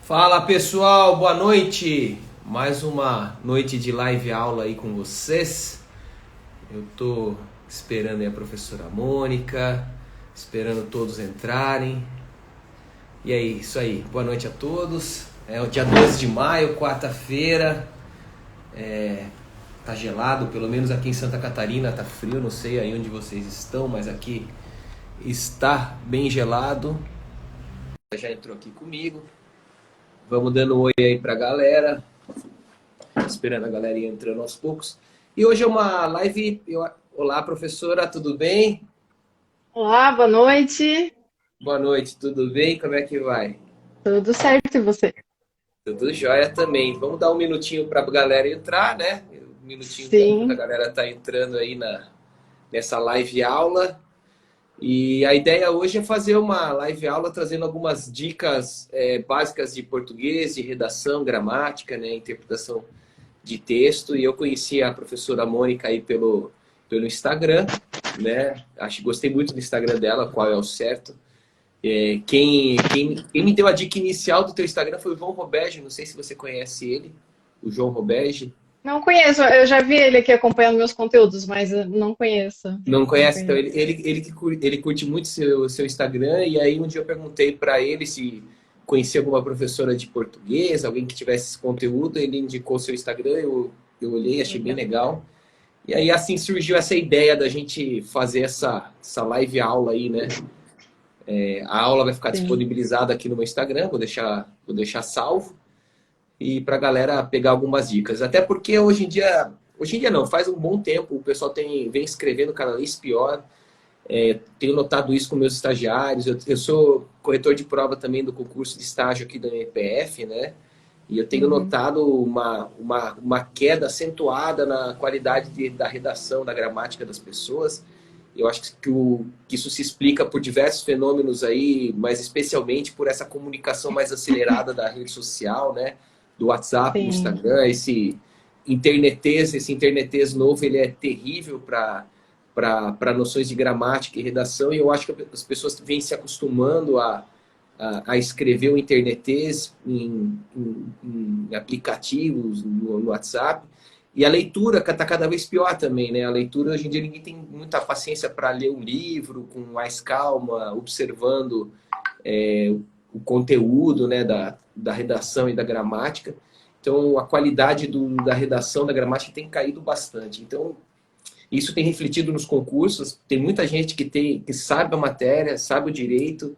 Fala pessoal, boa noite! Mais uma noite de live aula aí com vocês. Eu tô esperando aí a professora Mônica, esperando todos entrarem. E é isso aí, boa noite a todos. É o dia 12 de maio, quarta-feira. Tá gelado, pelo menos aqui em Santa Catarina tá frio, não sei aí onde vocês estão, mas aqui está bem gelado. Já entrou aqui comigo. Vamos dando um oi aí pra galera. Esperando a galera ir entrando aos poucos. E hoje é uma live. Olá, professora, tudo bem? Olá, boa noite. Boa noite, tudo bem? Como é que vai? Tudo certo e você? Tudo jóia também. Vamos dar um minutinho para a galera entrar, né? Um minutinho enquanto a Sim, galera tá entrando aí nessa live aula. E a ideia hoje é fazer uma live aula trazendo algumas dicas básicas de português, de redação, gramática, né? Interpretação de texto. E eu conheci a professora Mônica aí pelo Instagram, né? Gostei muito do Instagram dela, qual é o certo. Quem me deu a dica inicial do teu Instagram foi o João Robege, não sei se você conhece ele, o João Robege. não conheço. Eu já vi ele aqui acompanhando meus conteúdos, mas eu não conheço. Não Não conhece? Então, conheço. ele curte muito seu Instagram, e aí um dia eu perguntei para ele se conhecia alguma professora de português, alguém que tivesse esse conteúdo, ele indicou seu Instagram, eu olhei, achei bem Legal. legal. E aí assim surgiu essa ideia da gente fazer essa live aula aí, né? A aula vai ficar Sim. disponibilizada aqui no meu Instagram, vou deixar salvo. E para a galera pegar algumas dicas. Até porque hoje em dia não, faz um bom tempo, o pessoal vem escrevendo cada vez pior. Tenho notado isso com meus estagiários. Eu sou corretor de prova também do concurso de estágio aqui da MPF, né? E eu tenho Uhum. notado uma queda acentuada na qualidade da redação, da gramática das pessoas. Eu acho que isso se explica por diversos fenômenos aí, mas especialmente por essa comunicação mais acelerada da rede social, né? Do WhatsApp, do Sim. Instagram, esse internetês novo, ele é terrível para noções de gramática e redação, e eu acho que as pessoas vêm se acostumando a escrever o internetês em aplicativos, no WhatsApp, e a leitura está cada vez pior também, né? A leitura, hoje em dia, ninguém tem muita paciência para ler um livro com mais calma, observando o conteúdo, né, da redação e da gramática. Então, a qualidade da redação, da gramática tem caído bastante. Então, isso tem refletido nos concursos. Tem muita gente que sabe a matéria, sabe o direito,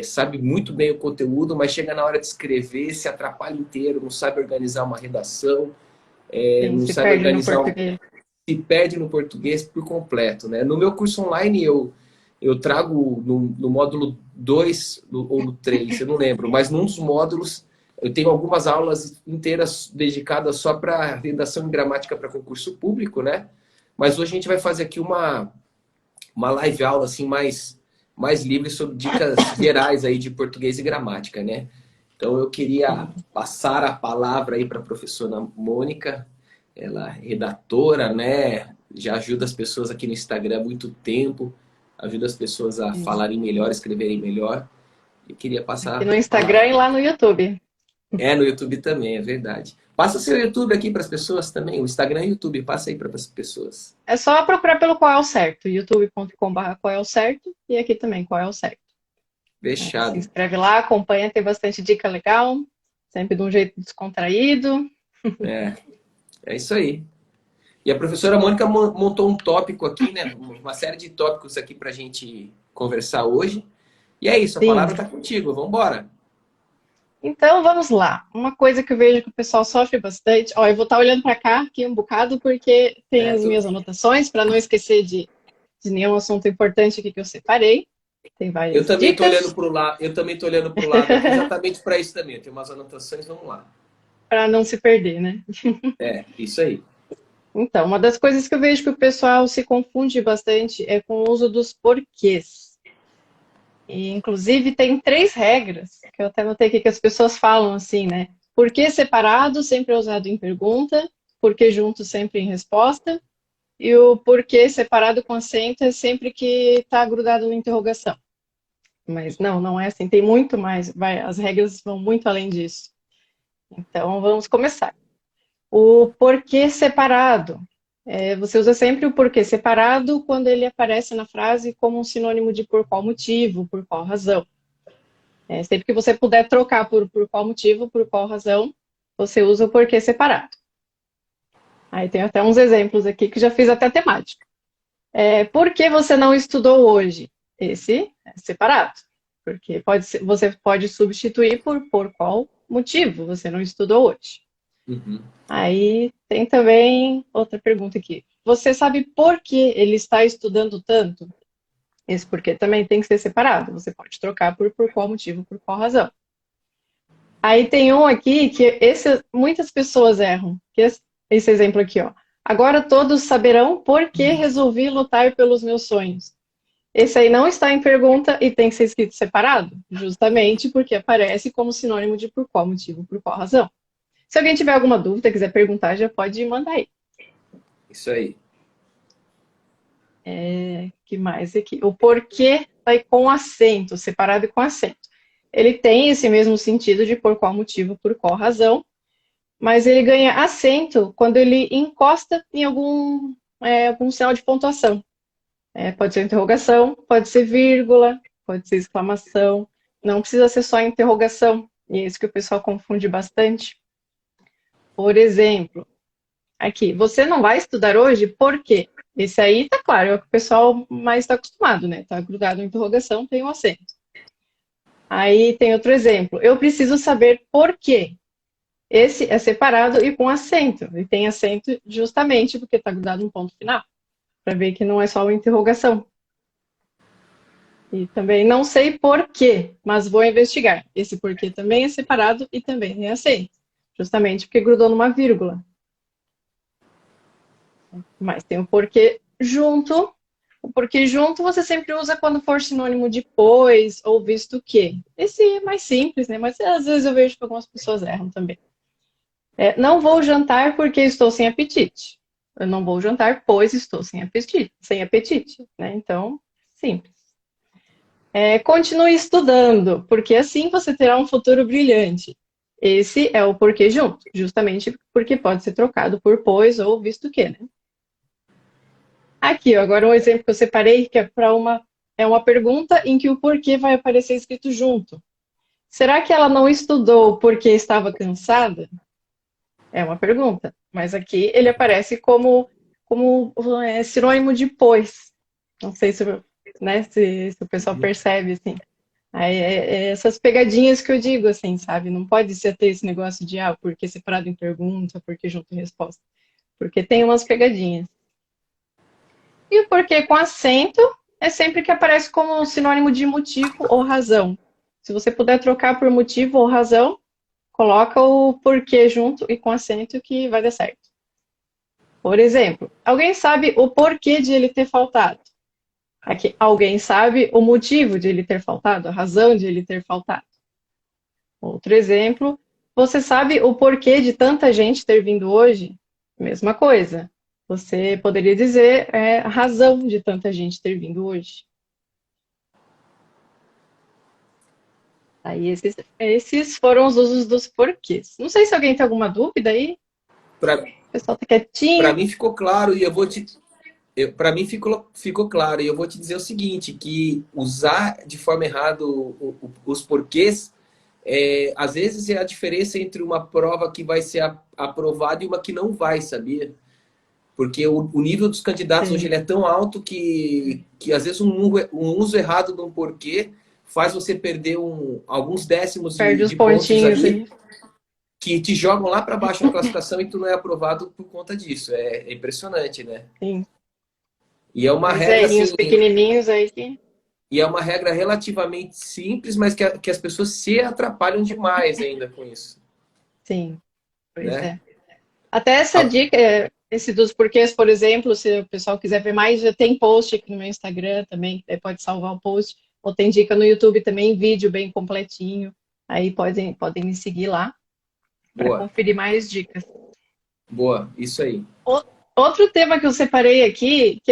sabe muito bem o conteúdo, mas chega na hora de escrever, se atrapalha inteiro, não sabe organizar uma redação, Sim, não se sabe perde no organizar português. se perde no português por completo, né? No meu curso online, eu trago no módulo 2 ou no 3, eu não lembro, mas num dos módulos eu tenho algumas aulas inteiras dedicadas só para redação e gramática para concurso público, né? Mas hoje a gente vai fazer aqui uma live aula assim mais livre sobre dicas gerais aí de português e gramática, né? Então eu queria Sim. passar a palavra aí para a professora Mônica, ela é redatora, né? Já ajuda as pessoas aqui no Instagram há muito tempo, ajuda as pessoas a Isso. falarem melhor, escreverem melhor. Eu queria Aqui passar no a Instagram palavra. e lá no YouTube. No YouTube também, é verdade. Passa o seu YouTube aqui para as pessoas também, o Instagram e o YouTube, passa aí para as pessoas. É só procurar pelo qual é o certo, youtube.com/barra qual é o certo, e aqui também qual é o certo. Se Fechado. inscreve lá, acompanha, tem bastante dica legal, sempre de um jeito descontraído. É, é isso aí. E a professora Mônica montou um tópico aqui, né? Uma série de tópicos aqui para a gente conversar hoje. E é isso, a palavra Sim. está contigo, vamos embora. Então vamos lá. Uma coisa que eu vejo que o pessoal sofre bastante. Ó, eu vou estar olhando para cá aqui um bocado porque tem É, as minhas anotações para não esquecer de nenhum assunto importante aqui que eu separei. Tem eu várias também estou olhando dicas para o lado, eu também tô olhando para o lado aqui exatamente para isso também. Tem umas anotações, vamos lá. para não se perder, né? Isso aí. Então, uma das coisas que eu vejo que o pessoal se confunde bastante é com o uso dos porquês. E, inclusive, tem três regras que eu até notei aqui que as pessoas falam assim, né? Porquê separado sempre é usado em pergunta, porquê junto sempre em resposta, e o porquê separado com acento é sempre que está grudado na interrogação. Mas não, não é assim, tem muito mais, as regras vão muito além disso. Então, vamos começar. O porquê separado. Você usa sempre o porquê separado quando ele aparece na frase como um sinônimo de por qual motivo, por qual razão. Sempre que você puder trocar por qual motivo, por qual razão, você usa o porquê separado. Aí tem até uns exemplos aqui que já fiz até temática. Por que você não estudou hoje? Esse é separado. Porque você pode substituir por qual motivo você não estudou hoje. Uhum. Aí tem também outra pergunta aqui. Você sabe por que ele está estudando tanto? Esse porquê também tem que ser separado. Você pode trocar por qual motivo, por qual razão. Aí tem um aqui que muitas pessoas erram. Que esse exemplo aqui, ó. Agora todos saberão por que resolvi lutar pelos meus sonhos. Esse aí não está em pergunta e tem que ser escrito separado, justamente porque aparece como sinônimo de por qual motivo, por qual razão. Se alguém tiver alguma dúvida, quiser perguntar, já pode mandar aí. Isso aí. Que mais aqui? O porquê está com acento, separado e com acento. Ele tem esse mesmo sentido de por qual motivo, por qual razão, mas ele ganha acento quando ele encosta em algum sinal de pontuação. Pode ser interrogação, pode ser vírgula, pode ser exclamação. Não precisa ser só interrogação. E é isso que o pessoal confunde bastante. Por exemplo, aqui, você não vai estudar hoje por quê? Esse aí tá claro, é o que o pessoal mais está acostumado, né? Tá grudado em interrogação, tem um acento. Aí tem outro exemplo. Eu preciso saber por quê. Esse é separado e com acento. E tem acento justamente porque está grudado no ponto final. Para ver que não é só uma interrogação. E também não sei por quê, mas vou investigar. Esse porquê também é separado e também tem acento. Justamente porque grudou numa vírgula. Mas tem o porquê junto. O porquê junto você sempre usa quando for sinônimo de pois ou visto que. Esse é mais simples, né? Mas às vezes eu vejo que algumas pessoas erram também. Não vou jantar porque estou sem apetite. Eu não vou jantar pois estou sem apetite, né? Então, simples. Continue estudando, porque assim você terá um futuro brilhante. Esse é o porquê junto, justamente porque pode ser trocado por pois ou visto que, né? Aqui, ó, agora um exemplo que eu separei, que é uma pergunta em que o porquê vai aparecer escrito junto. Será que ela não estudou porque estava cansada? É uma pergunta, mas aqui ele aparece como sinônimo de pois. Não sei se, né, se o pessoal percebe, assim. Aí, essas pegadinhas que eu digo, assim, sabe? Não pode ser ter esse negócio de, porque separado em pergunta, porque junto em resposta. Porque tem umas pegadinhas. E o porquê com acento é sempre que aparece como sinônimo de motivo ou razão. Se você puder trocar por motivo ou razão, coloca o porquê junto e com acento que vai dar certo. Por exemplo, alguém sabe o porquê de ele ter faltado? Aqui, alguém sabe o motivo de ele ter faltado, a razão de ele ter faltado. Outro exemplo, você sabe o porquê de tanta gente ter vindo hoje? Mesma coisa. Você poderia dizer a razão de tanta gente ter vindo hoje. Aí esses foram os usos dos porquês. Não sei se alguém tem alguma dúvida aí. O pessoal tá quietinho. Para mim ficou claro e eu vou te... Para mim ficou claro e eu vou te dizer o seguinte, que usar de forma errada os porquês, às vezes é a diferença entre uma prova que vai ser aprovada e uma que não vai, sabia? Porque o nível dos candidatos hoje ele é tão alto que às vezes um uso errado de um porquê faz você perder alguns décimos Perde de os pontos pontinhos ali, aí. que te jogam lá para baixo na classificação e tu não é aprovado por conta disso. É impressionante, né? Sim. E é uma Os regra errinhos assim, pequenininhos aí que... e é uma regra relativamente simples, mas que as pessoas se atrapalham demais ainda com isso, Sim, pois né? é. Até essa dica, esse dos porquês, por exemplo, se o pessoal quiser ver mais, já tem post aqui no meu Instagram também, pode salvar o post, ou tem dica no YouTube também, vídeo bem completinho, aí podem me seguir lá para Boa, conferir mais dicas. boa, isso aí. Outro tema que eu separei aqui, que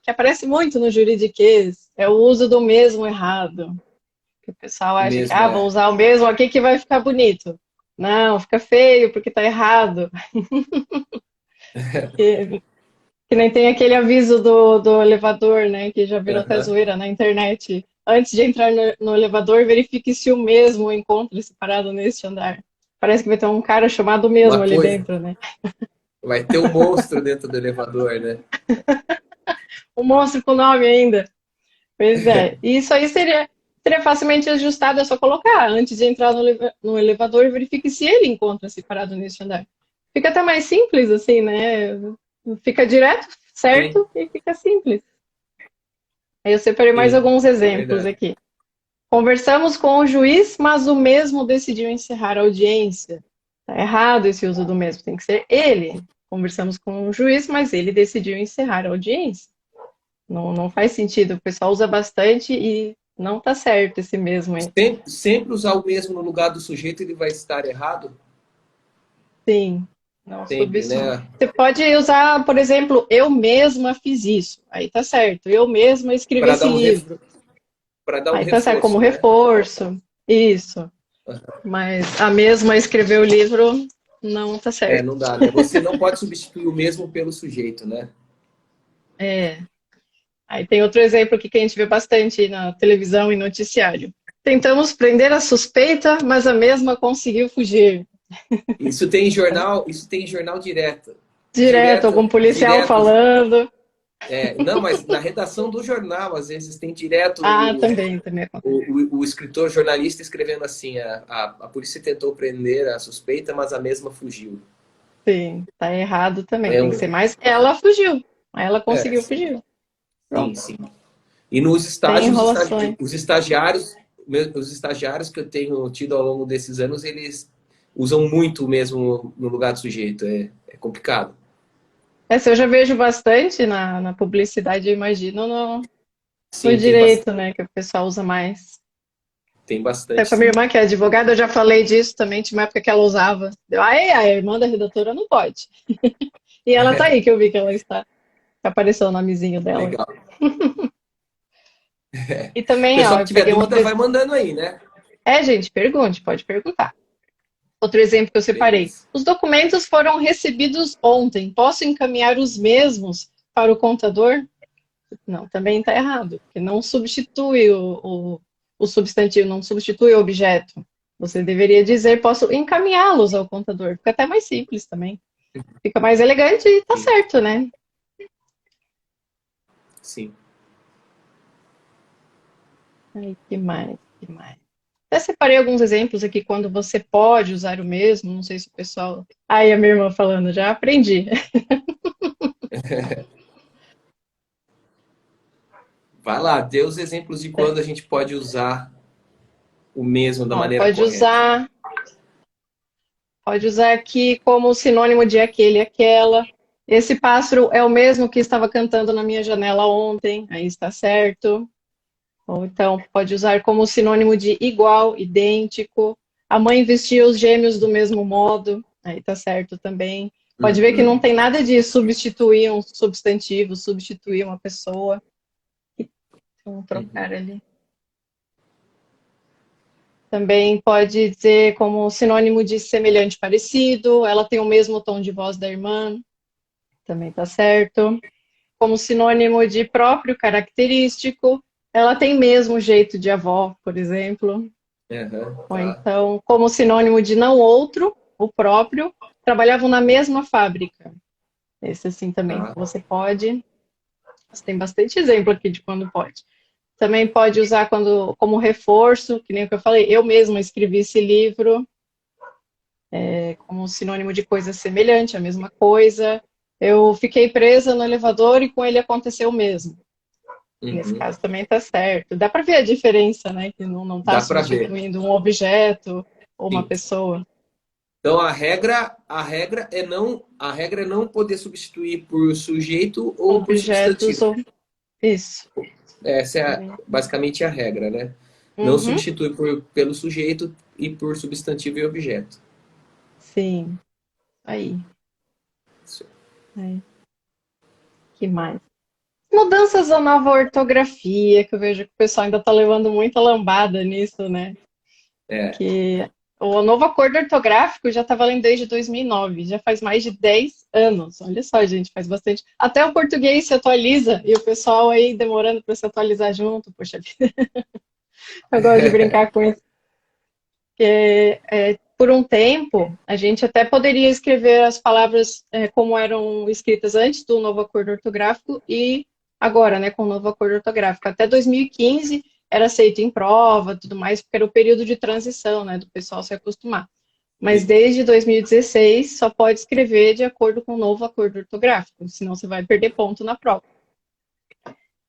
aparece muito no juridiquês, é o uso do mesmo errado. Que o pessoal O acha que, mesmo vou é. usar o mesmo aqui que vai ficar bonito. Não, fica feio porque tá errado. Que, que nem tem aquele aviso do elevador, né? Que já virou até Aham. zoeira na internet. Antes de entrar no elevador, verifique se o mesmo encontra-se parado neste andar. Parece que vai ter um cara chamado mesmo Uma ali coisa, dentro, né? vai ter um monstro dentro do elevador, né? Um monstro com nome ainda. Pois é. E isso aí seria facilmente ajustado, é só colocar. Antes de entrar no elevador, verifique se ele encontra-se parado neste andar. Fica até mais simples, assim, né? Fica direto, Sim, certo, e fica simples. Aí eu separei mais sim, alguns é exemplos verdade. aqui. Conversamos com o juiz, mas o mesmo decidiu encerrar a audiência. Está errado esse uso do mesmo, tem que ser ele. Conversamos com o juiz, mas ele decidiu encerrar a audiência. Não faz sentido. O pessoal usa bastante e não está certo esse mesmo aí. Sempre usar o mesmo no lugar do sujeito, ele vai estar errado? Sim, não Sempre, substitui. né? Você pode usar, por exemplo, eu mesma fiz isso. Aí tá certo. Eu mesma escrevi Para esse dar livro. para dar um Aí tá certo, como reforço, né? reforço. Isso. Mas a mesma escrever o livro não tá É, certo. não dá, né? Você não pode substituir o mesmo pelo sujeito, né? É. Aí tem outro exemplo aqui que a gente vê bastante na televisão e noticiário. Tentamos prender a suspeita, mas a mesma conseguiu fugir. Isso tem em jornal direto. Direto, Direto, algum policial direto. falando. Não, mas na redação do jornal, às vezes tem direto Ah, também acontece. o escritor jornalista escrevendo assim: a polícia tentou prender a suspeita, mas a mesma fugiu. Sim, tá errado também. É, Tem que ser mais. Ela fugiu. Ela conseguiu fugir. sim, Pronto. sim. E nos Sem estágios, enrolações. os estagiários que eu tenho tido ao longo desses anos, eles usam muito mesmo no lugar do sujeito. É complicado. Essa eu já vejo bastante na publicidade, eu imagino, no Sim, direito, né? Que o pessoal usa mais. tem Até bastante, com a minha sim. irmã, que é advogada, eu já falei disso também, tinha uma época que ela usava. A irmã da redatora não pode. E ela tá aí, que eu vi que ela está. Que apareceu o nomezinho dela. Legal. E também, ó, Pessoal que eu tiver peguei um dúvida, outro. vai mandando aí, né? Gente, pergunte, pode perguntar. Outro exemplo que eu separei. Beleza. Os documentos foram recebidos ontem. Posso encaminhar os mesmos para o contador? Não, também está errado, porque não substitui o substantivo, não substitui o objeto. Você deveria dizer, posso encaminhá-los ao contador. Fica até mais simples também. Fica mais elegante e tá Sim, certo, né? sim. Aí, que mais? Que mais? Até separei alguns exemplos aqui quando você pode usar o mesmo. Não sei se o pessoal. Aí, a minha irmã falando, já aprendi. Vai lá, dê os exemplos de quando a gente pode usar o mesmo da Ó, maneira correta. pode usar aqui como sinônimo de aquele, aquela. Esse pássaro é o mesmo que estava cantando na minha janela ontem, aí está certo. Ou então pode usar como sinônimo de igual, idêntico. A mãe vestia os gêmeos do mesmo modo, aí está certo também. Pode ver que não Uhum. tem nada de substituir um substantivo, substituir uma pessoa. Vamos trocar Uhum. ali. Também pode dizer como sinônimo de semelhante, parecido. Ela tem o mesmo tom de voz da irmã, também está certo. Como sinônimo de próprio, característico. Ela tem mesmo jeito de avó, por exemplo. Aham, Ou tá. então, como sinônimo de não outro, o próprio. Trabalhavam na mesma fábrica. Esse assim também Tá. você pode. Você tem bastante exemplo aqui de quando pode. Também pode usar como reforço, que nem o que eu falei, eu mesma escrevi esse livro, como sinônimo de coisa semelhante, a mesma coisa. Eu fiquei presa no elevador e com ele aconteceu o mesmo. Nesse Uhum. caso também está certo. Dá para ver a diferença, né? Que não está Dá para ver. substituindo um objeto ou uma Sim. pessoa. Então a regra é não poder substituir por sujeito ou por Objetos substantivo. ou. Isso. Essa é Também. basicamente a regra, né? Não Uhum. substitui pelo sujeito e por substantivo e objeto. Sim. Aí. Aí. Que mais? mudanças da nova ortografia, que eu vejo que o pessoal ainda está levando muita lambada nisso, né? É. Que o novo acordo ortográfico já está valendo desde 2009, já faz mais de 10 anos. Olha só, gente, faz bastante. Até o português se atualiza e o pessoal aí demorando para se atualizar junto. Poxa vida, eu gosto de brincar com isso. Porque, por um tempo, a gente até poderia escrever as palavras como eram escritas antes do novo acordo ortográfico e agora, né, com o novo acordo ortográfico. Até 2015 era aceito em prova, tudo mais, porque era o período de transição, né, do pessoal se acostumar. Mas desde 2016 só pode escrever de acordo com o novo acordo ortográfico, senão você vai perder ponto na prova.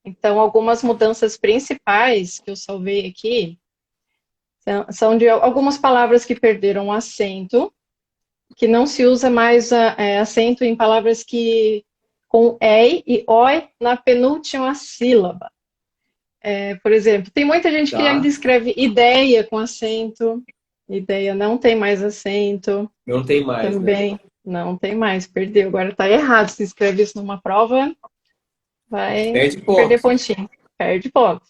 Então, algumas mudanças principais que eu salvei aqui são de algumas palavras que perderam acento, que não se usa mais acento em palavras que com EI e OI na penúltima sílaba. Por exemplo, tem muita gente que ainda Tá. escreve ideia com acento, ideia não tem mais acento, Não tem mais, né? também não tem mais, perdeu. Agora está errado, se escreve isso numa prova, vai Perde perder ponto. pontinho, perde ponto.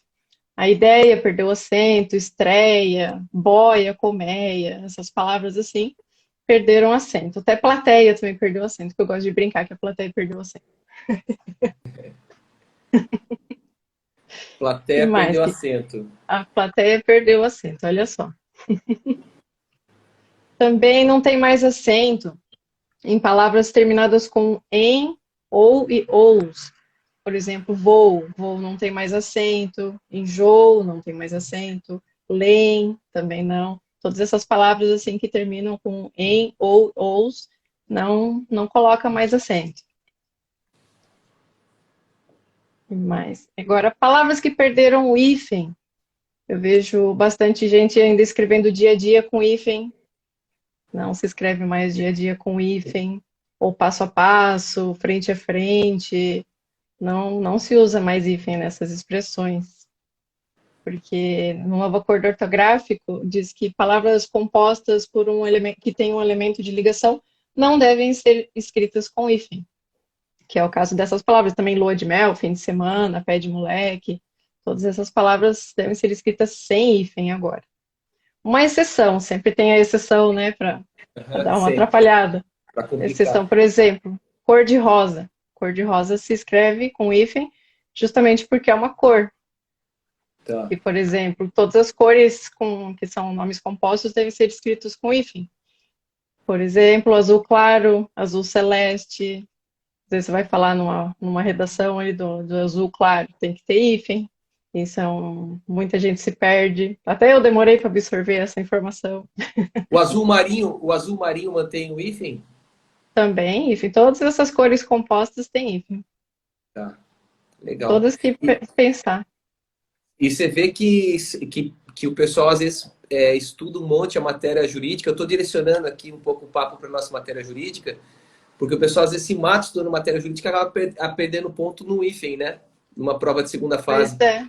A ideia perdeu acento, estreia, boia, colmeia, essas palavras assim, perderam acento. Até plateia também perdeu acento, que eu gosto de brincar que a plateia perdeu acento. E Plateia mais perdeu que acento. a plateia perdeu acento, olha só. Também não tem mais acento em palavras terminadas com em, ou e ous. Por exemplo, voo, voo não tem mais acento, enjoo não tem mais acento, leem também não. Todas essas palavras assim que terminam com em ou ous não coloca mais acento. E mais. Agora, palavras que perderam o hífen. Eu vejo bastante gente ainda escrevendo dia a dia com hífen. Não se escreve mais dia a dia com hífen, ou passo a passo, frente a frente. Não se usa mais hífen nessas expressões. Porque no novo acordo ortográfico diz que palavras compostas por um elemento que tem um elemento de ligação não devem ser escritas com hífen, que é o caso dessas palavras também, lua de mel, fim de semana, pé de moleque, todas essas palavras devem ser escritas sem hífen agora. Uma exceção, sempre tem a exceção, né, para dar uma Sempre. atrapalhada. Para Exceção, complicar. por exemplo, cor de rosa. Cor de rosa se escreve com hífen justamente porque é uma cor. Tá. E, por exemplo, todas as cores que são nomes compostos devem ser escritos com hífen. Por exemplo, azul claro, azul celeste. Às vezes você vai falar numa redação ali do azul claro, tem que ter hífen. Isso muita gente se perde. Até eu demorei para absorver essa informação. O azul marinho mantém o hífen? Também, hífen. Todas essas cores compostas têm hífen. Tá. Legal. Todas que E, pensar. e você vê que o pessoal às vezes estuda um monte a matéria jurídica. Eu estou direcionando aqui um pouco o papo para a nossa matéria jurídica, porque o pessoal às vezes se mata estudando matéria jurídica e acaba perdendo ponto no hífen, né? Numa prova de segunda Pois fase. é,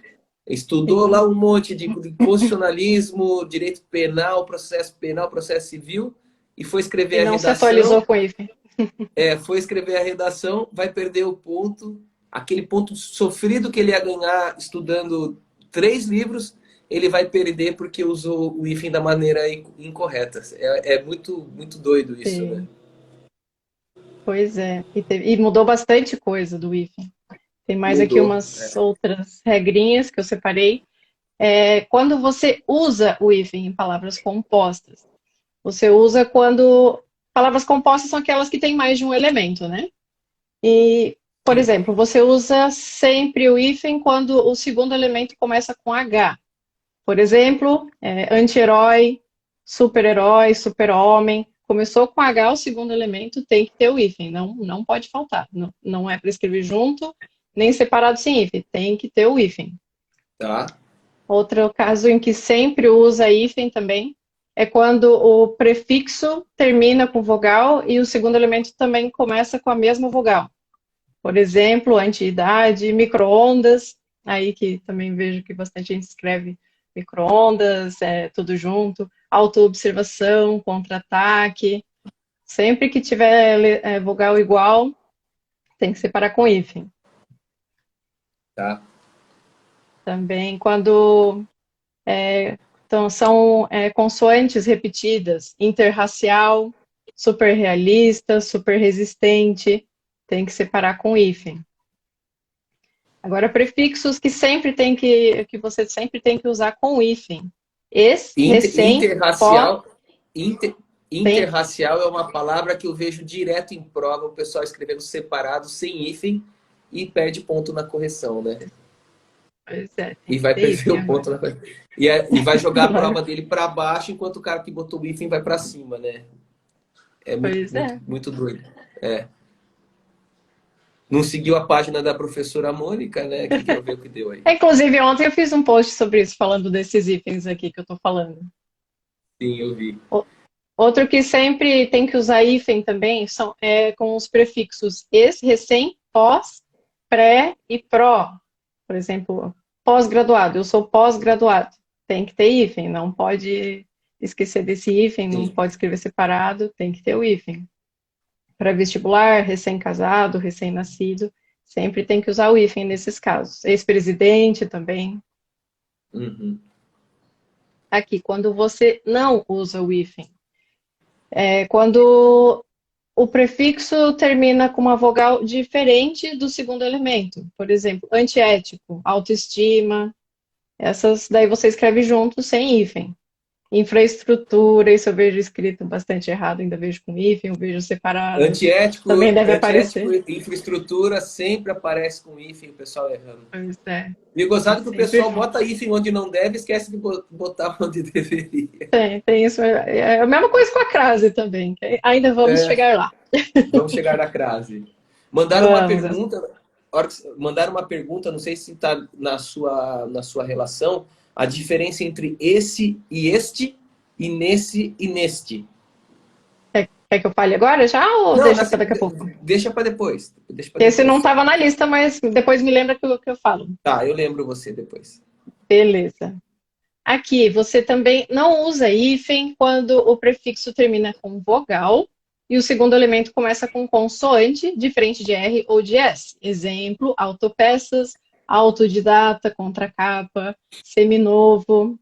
Estudou sim. lá um monte de constitucionalismo, direito penal, processo civil, e foi E escrever a não se atualizou redação. com hífen. Foi escrever a redação, vai perder o ponto, aquele ponto sofrido que ele ia ganhar estudando 3 livros, ele vai perder porque usou o hífen da maneira incorreta. É muito, muito doido isso, né? Sim. Pois é. E mudou bastante coisa do hífen. Tem mais aqui Mudou. umas outras regrinhas que eu separei. Quando você usa o hífen em palavras compostas, você usa quando. Palavras compostas são aquelas que têm mais de um elemento, né? E, por Sim. exemplo, você usa sempre o hífen quando o segundo elemento começa com H. Por exemplo, anti-herói, super-herói, super-homem. Começou com H, o segundo elemento tem que ter o hífen, não pode faltar. Não é para escrever junto, nem separado sem hífen, tem que ter o hífen. Tá. Outro caso em que sempre usa hífen também é quando o prefixo termina com vogal e o segundo elemento também começa com a mesma vogal. Por exemplo, antiguidade, micro-ondas, aí que também vejo que bastante gente escreve micro-ondas, tudo junto, autoobservação, contra-ataque. Sempre que tiver vogal igual, tem que separar com hífen. Tá? Também quando então, são consoantes repetidas, interracial, superrealista, superresistente, tem que separar com hífen. Agora, prefixos que que você sempre tem que usar com hífen. Ex, recém, pó, Interracial, inter, tem. interracial é uma palavra que eu vejo direto em prova, o pessoal escrevendo separado, sem hífen, e perde ponto na correção, né? Pois é, tem E que vai ter perder hífen o ponto agora. na correção. E vai jogar a prova dele para baixo, enquanto o cara que botou o hífen vai para cima, né? É muito, Pois muito, é. muito doido. É. Não seguiu a página da professora Mônica, né? Que eu ver o que deu aí. Inclusive, ontem eu fiz um post sobre isso, falando desses hífens aqui que eu tô falando. Sim, eu vi. Outro que sempre tem que usar hífen também com os prefixos ex, recém, pós, pré e pró. Por exemplo, pós-graduado. Eu sou pós-graduado. Tem que ter hífen, não pode esquecer desse hífen, não Sim. pode escrever separado, tem que ter o hífen. Para vestibular, recém-casado, recém-nascido, sempre tem que usar o hífen nesses casos. Ex-presidente também. Uhum. Aqui, quando você não usa o hífen, quando o prefixo termina com uma vogal diferente do segundo elemento. Por exemplo, antiético, autoestima. Essas daí você escreve junto sem hífen. Infraestrutura, isso eu vejo escrito bastante errado, ainda vejo com hífen, eu vejo separado. Também deve Antiético aparecer. e infraestrutura sempre aparece com hífen, o pessoal errando. Pois é, E é gozado que o sempre pessoal junto. bota hífen onde não deve, esquece de botar onde deveria. Tem isso. É a mesma coisa com a crase também. Que ainda vamos É, chegar lá. vamos chegar na crase. Mandaram uma Vamos. pergunta, mandaram uma pergunta, não sei se está na sua relação, a diferença entre esse e este, e nesse e neste. Quer que eu fale agora já ou Não, deixa para daqui a pouco? deixa para depois. Deixa para Esse não depois. estava na lista, mas depois me lembra que eu falo. Tá, eu lembro você depois. Beleza. Aqui, você também não usa hífen quando o prefixo termina com vogal e o segundo elemento começa com consoante, diferente de R ou de S. Exemplo, autopeças, autodidata, contracapa, seminovo.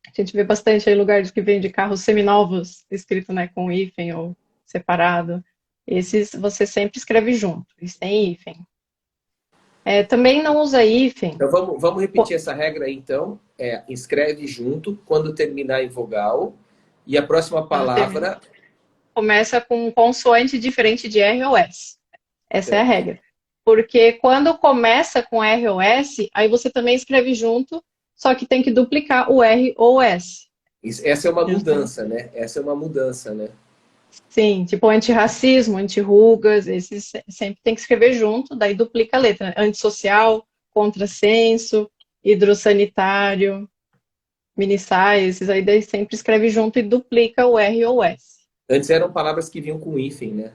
A gente vê bastante aí lugares que vende carros seminovos, escrito, né, com hífen ou separado. Esses você sempre escreve junto, e sem hífen. Também não usa hífen. Então vamos repetir essa regra aí, então. Escreve junto quando terminar em vogal. E a próxima Quando termina, palavra. começa com um consoante diferente de R ou S. Essa é a Certo. regra. Porque quando começa com R ou S, aí você também escreve junto, só que tem que duplicar o R ou o S. Essa é uma Justamente. mudança, né? Essa é uma mudança, né? Sim, tipo antirracismo, antirrugas, esses sempre tem que escrever junto, daí duplica a letra. Né? Antissocial, contrassenso, hidrossanitário, minissai, esses aí daí sempre escreve junto e duplica o R ou o S. Antes eram palavras que vinham com hífen, né?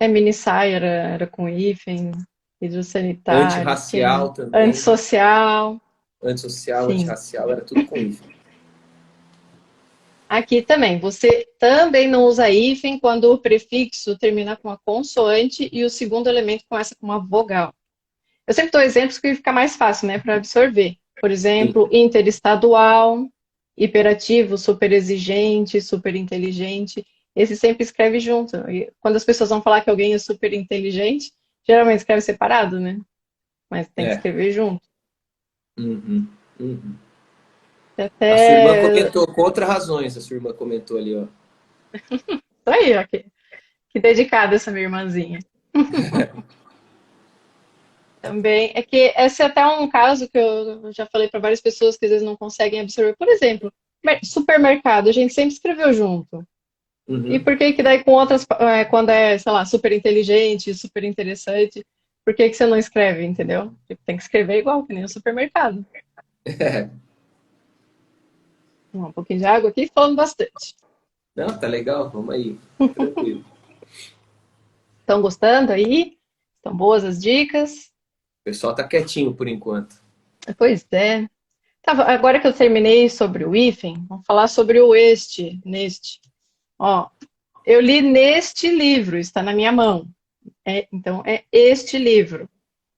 Minissai era com hífen, hidrossanitário, Antirracial também. antissocial, Antissocial, sim. antirracial, era tudo com hífen. Aqui também, você também não usa hífen quando o prefixo termina com uma consoante e o segundo elemento começa com uma vogal. Eu sempre dou exemplos que fica mais fácil, né, para absorver. Por Sim. exemplo, interestadual, hiperativo, superexigente, superinteligente. Esse sempre escreve junto. E quando as pessoas vão falar que alguém é super inteligente, geralmente escreve separado, né? Mas tem que É. escrever junto. Uhum, uhum. A sua irmã Até. comentou, contra razões, a sua irmã comentou ali, ó. Isso aí, ó, que dedicada essa minha irmãzinha. Também é que esse é até um caso que eu já falei para várias pessoas que às vezes não conseguem absorver. Por exemplo, supermercado, a gente sempre escreveu junto. E Uhum. por que que daí com outras, quando é, sei lá, super inteligente, super interessante, por que que você não escreve, entendeu? Tipo, tem que escrever igual, que nem o supermercado. Um pouquinho de água aqui, falando bastante. Não, tá legal, vamos aí. Tranquilo. Estão gostando aí? Estão boas as dicas? O pessoal tá quietinho por enquanto. Pois é. Tá, agora que eu terminei sobre o hífen, vamos falar sobre o este, neste. Ó, eu li neste livro, está na minha mão. Então, é este livro.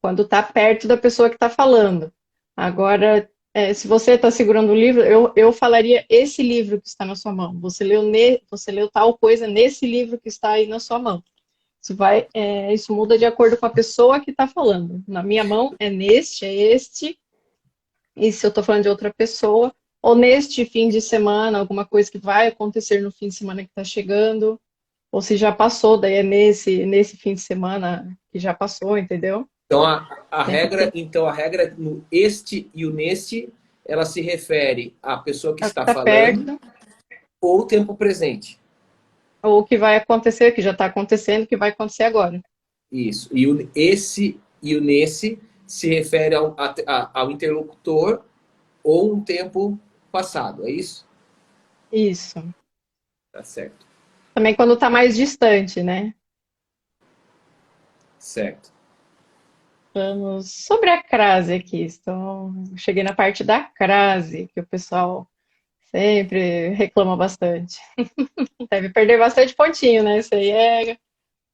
quando está perto da pessoa que está falando. Agora, se você está segurando o livro, eu falaria esse livro que está na sua mão. Você leu tal coisa nesse livro que está aí na sua mão. Isso muda de acordo com a pessoa que está falando. Na minha mão é neste, é este. E se eu estou falando de outra pessoa, ou neste fim de semana, alguma coisa que vai acontecer no fim de semana que está chegando, ou se já passou, daí é nesse fim de semana que já passou, entendeu? Então Tem que ter. a regra no este e o neste, ela se refere à pessoa que está Está falando perto, ou tempo presente. ou o que vai acontecer, que já está acontecendo, que vai acontecer agora. Isso. E o esse e o nesse se refere ao interlocutor ou um tempo passado, é isso? Isso. Tá certo. Também quando está mais distante, né? Certo. Vamos sobre a crase aqui. Cheguei na parte da crase, que o pessoal sempre reclama bastante. Deve perder bastante pontinho, né? Isso aí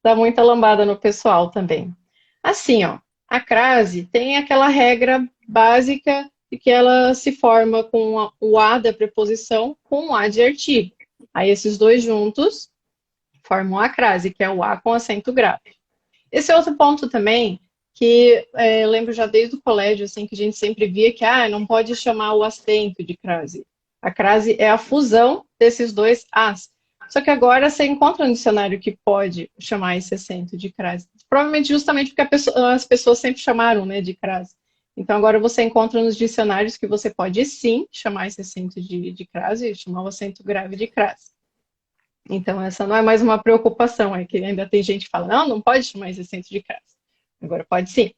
dá muita lambada no pessoal também. Assim, ó, a crase tem aquela regra básica de que ela se forma com o A da preposição com o A de artigo. Aí esses dois juntos formam a crase, que é o A com acento grave. Esse é outro ponto também que eu lembro já desde o colégio, assim, que a gente sempre via que não pode chamar o acento de crase. A crase é a fusão desses dois As. Só que agora você encontra um dicionário que pode chamar esse acento de crase. Provavelmente justamente porque as pessoas sempre chamaram, né, de crase. Então agora você encontra nos dicionários que você pode sim chamar esse acento de crase, chamar o acento grave de crase. Então essa não é mais uma preocupação, é que ainda tem gente que fala, não pode chamar esse acento de crase. Agora pode sim.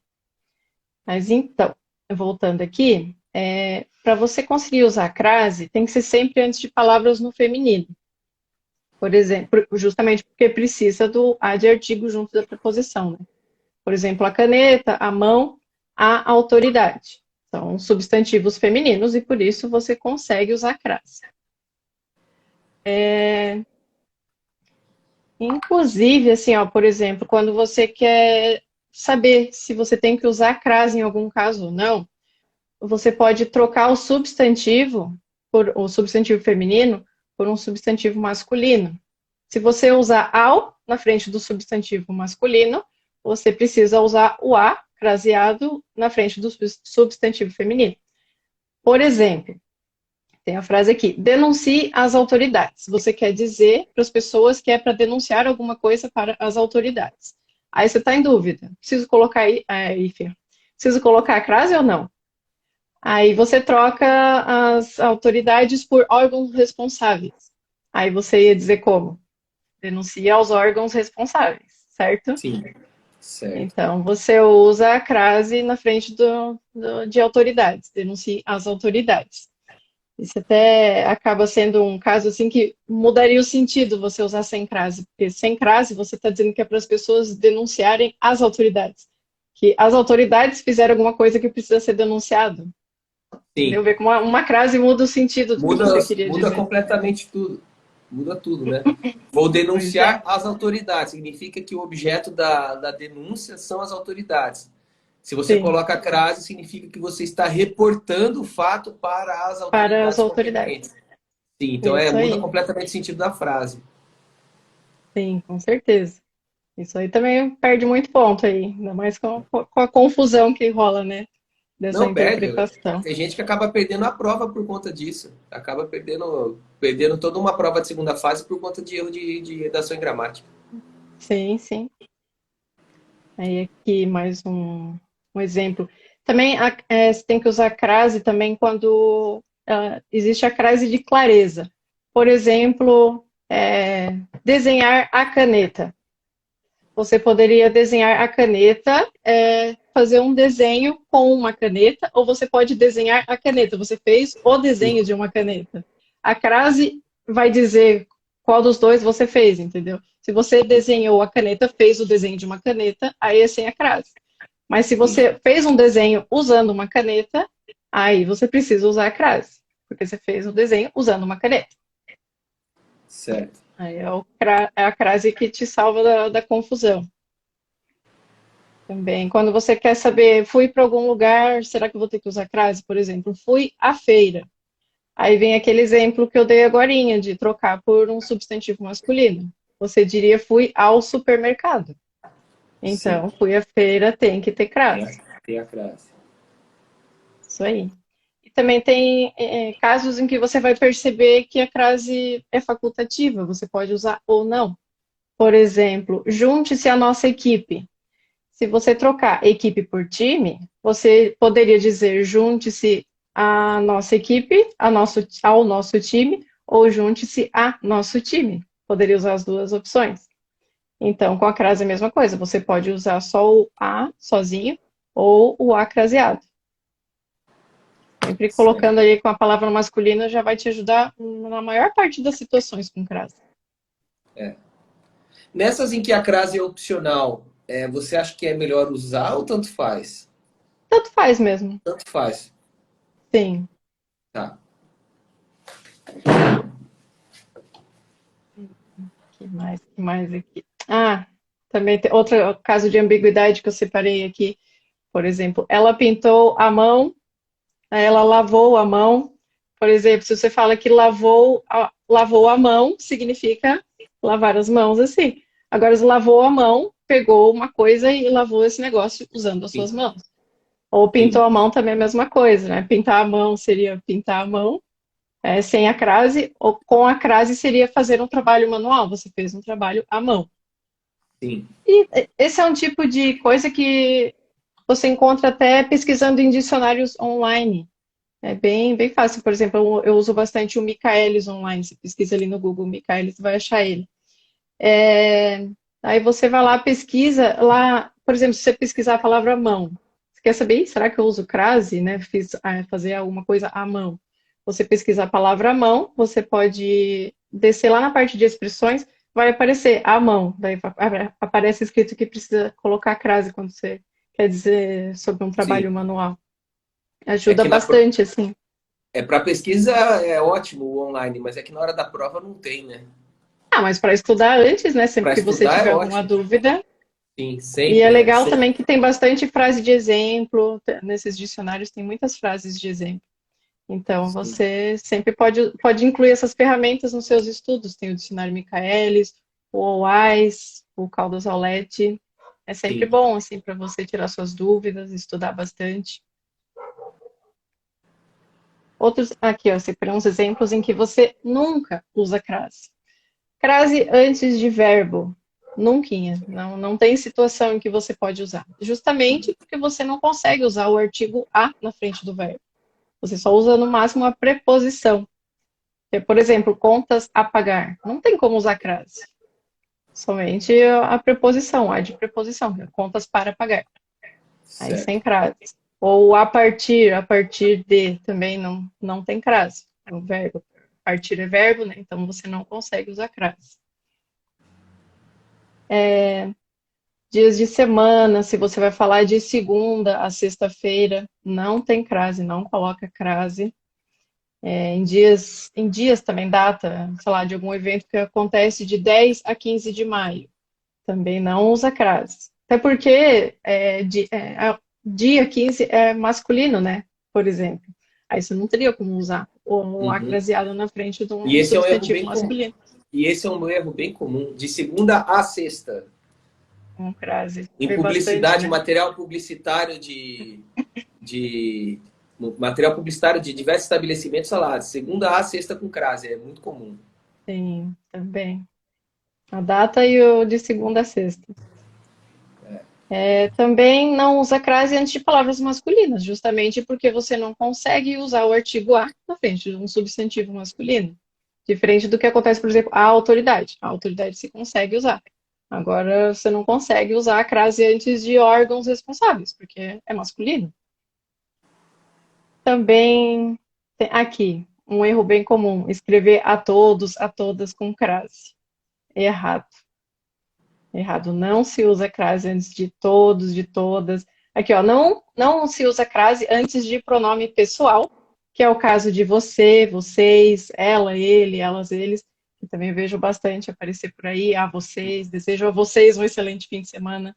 Mas então, voltando aqui, para você conseguir usar a crase, tem que ser sempre antes de palavras no feminino. Por exemplo, justamente porque precisa do A de artigo junto da preposição, né? Por exemplo, a caneta, a mão, a autoridade. São substantivos femininos e por isso você consegue usar a crase. Inclusive, assim, ó, por exemplo, quando você quer saber se você tem que usar a crase em algum caso ou não, você pode trocar o substantivo feminino por um substantivo masculino. Se você usar ao na frente do substantivo masculino, você precisa usar o a craseado na frente do substantivo feminino. Por exemplo, tem a frase aqui: denuncie as autoridades. Você quer dizer para as pessoas que é para denunciar alguma coisa para as autoridades. Aí você está em dúvida: preciso colocar preciso colocar a crase ou não? Aí você troca as autoridades por órgãos responsáveis. Aí você ia dizer como? Denuncia aos órgãos responsáveis, certo? Sim, certo. Então você usa a crase na frente de autoridades, denuncie as autoridades. Isso até acaba sendo um caso assim que mudaria o sentido você usar sem crase, porque sem crase você está dizendo que é para as pessoas denunciarem as autoridades, que as autoridades fizeram alguma coisa que precisa ser denunciado. Sim. Entendeu? Ver como uma crase muda o sentido do que Muda, você queria muda dizer. completamente tudo. Muda tudo, né? Vou Pois é. denunciar as autoridades. Significa que o objeto da denúncia são as autoridades. Se você Sim, coloca a crase, significa que você está reportando o fato para as para as autoridades autoridades. competentes. Sim, então Isso muda aí. completamente o sentido da frase. Sim, com certeza. Isso aí também perde muito ponto aí, ainda mais com a confusão que rola, né? Dessa Não perde. interpretação. Tem gente que acaba perdendo a prova por conta disso. Acaba perdendo toda uma prova de segunda fase por conta de erro de redação e gramática. Sim, sim. Aí aqui mais um exemplo. Também você tem que usar crase também quando existe a crase de clareza. Por exemplo, desenhar a caneta. Você poderia desenhar a caneta, fazer um desenho com uma caneta, ou você pode desenhar a caneta. Você fez o desenho de uma caneta. A crase vai dizer qual dos dois você fez, entendeu? Se você desenhou a caneta, fez o desenho de uma caneta, aí é sem a crase. Mas se Sim, você fez um desenho usando uma caneta, aí você precisa usar a crase, porque você fez o desenho usando uma caneta. certo. Aí é a crase que te salva da confusão. Também. Quando você quer saber, fui para algum lugar, será que eu vou ter que usar crase? Por exemplo, fui à feira. Aí vem aquele exemplo que eu dei agorinha, de trocar por um substantivo masculino. Você diria, fui ao supermercado. Sim, Então, fui à feira, tem que ter tem crase. tem a crase. Isso aí. E também tem casos em que você vai perceber que a crase é facultativa, você pode usar ou não. Por exemplo, junte-se à nossa equipe. Se você trocar equipe por time, você poderia dizer junte-se à nossa equipe, ao nosso time, ou junte-se a nosso time. Poderia usar as duas opções. Então, com a crase é a mesma coisa. Você pode usar só o a sozinho ou o a craseado. Sempre colocando Certo. aí com a palavra masculina já vai te ajudar na maior parte das situações com crase. É. Nessas em que a crase é opcional, você acha que é melhor usar ou tanto faz? Tanto faz mesmo. Tanto faz. Sim. Tá. Que mais aqui? Ah, também tem outro caso de ambiguidade que eu separei aqui. Por exemplo, ela pintou a mão, ela lavou a mão. Por exemplo, se você fala que lavou a mão, significa lavar as mãos assim. Agora, se lavou a mão, pegou uma coisa e lavou esse negócio usando as suas Sim. mãos. Ou pintou Sim. a mão também é a mesma coisa, né? Pintar a mão seria pintar a mão, sem a crase, ou com a crase seria fazer um trabalho manual, você fez um trabalho à mão. Sim. E esse é um tipo de coisa que você encontra até pesquisando em dicionários online. É bem fácil. Por exemplo, eu uso bastante o Michaelis online. Você pesquisa ali no Google Michaelis, vai achar ele. É, Aí você vai lá, pesquisa lá, por exemplo, se você pesquisar a palavra mão, você quer saber, será que eu uso crase, né? Fazer alguma coisa à mão. Você pesquisar a palavra mão, você pode descer lá na parte de expressões, vai aparecer a mão. Daí aparece escrito que precisa colocar crase quando você quer dizer sobre um trabalho Sim. manual. É Ajuda que bastante, assim. para pesquisa é ótimo o online, mas é que na hora da prova não tem, né? Ah, mas para estudar antes, né? Sempre Para que você estudar é tiver alguma ótimo. dúvida. Sim, E é sempre, né? legal Sempre. também que tem bastante frase de exemplo. Nesses dicionários tem muitas frases de exemplo. Então, Sim, você sempre pode incluir essas ferramentas nos seus estudos. Tem o dicionário Michaelis, o OAIS, o Caldas Aulete. É sempre sim. bom, assim, para você tirar suas dúvidas, estudar bastante. Outros, aqui, ó, separei uns exemplos em que você nunca usa crase. Crase antes de verbo. Nunquinha. Não tem situação em que você pode usar. Justamente porque você não consegue usar o artigo a na frente do verbo. Você só usa no máximo a preposição. Por exemplo, contas a pagar. Não tem como usar crase. Somente a preposição, a de preposição, que é contas para pagar. Aí sem Certo. crase. Ou a partir de, também não tem crase. O verbo, partir é verbo, né? Então você não consegue usar crase. Dias de semana, se você vai falar de segunda a sexta-feira, não tem crase, não coloca crase. Em dias também, data, sei lá, de algum evento que acontece de 10 a 15 de maio. Também não usa crase. Até porque dia 15 é masculino, né? Por exemplo. Aí você não teria como usar o Uhum. acraseado na frente de E um esse é um erro substantivo bem comum. masculino. E esse é um erro bem comum. De segunda a sexta. Um crase. Em Vê bastante, publicidade, né? de material publicitário de diversos estabelecimentos, sei lá, de segunda a sexta com crase. É muito comum. Sim, também. A data e o de segunda a sexta. Também não usa crase antes de palavras masculinas, justamente porque você não consegue usar o artigo a na frente de um substantivo masculino. Diferente do que acontece, por exemplo, a autoridade. A autoridade se consegue usar. Agora, você não consegue usar a crase antes de órgãos responsáveis, porque é masculino. Também tem aqui um erro bem comum: escrever a todos, a todas com crase. Errado. Errado. Não se usa crase antes de todos, de todas. Aqui, ó, não se usa crase antes de pronome pessoal, que é o caso de você, vocês, ela, ele, elas, eles. Eu também vejo bastante aparecer por aí. A vocês, desejo a vocês um excelente fim de semana.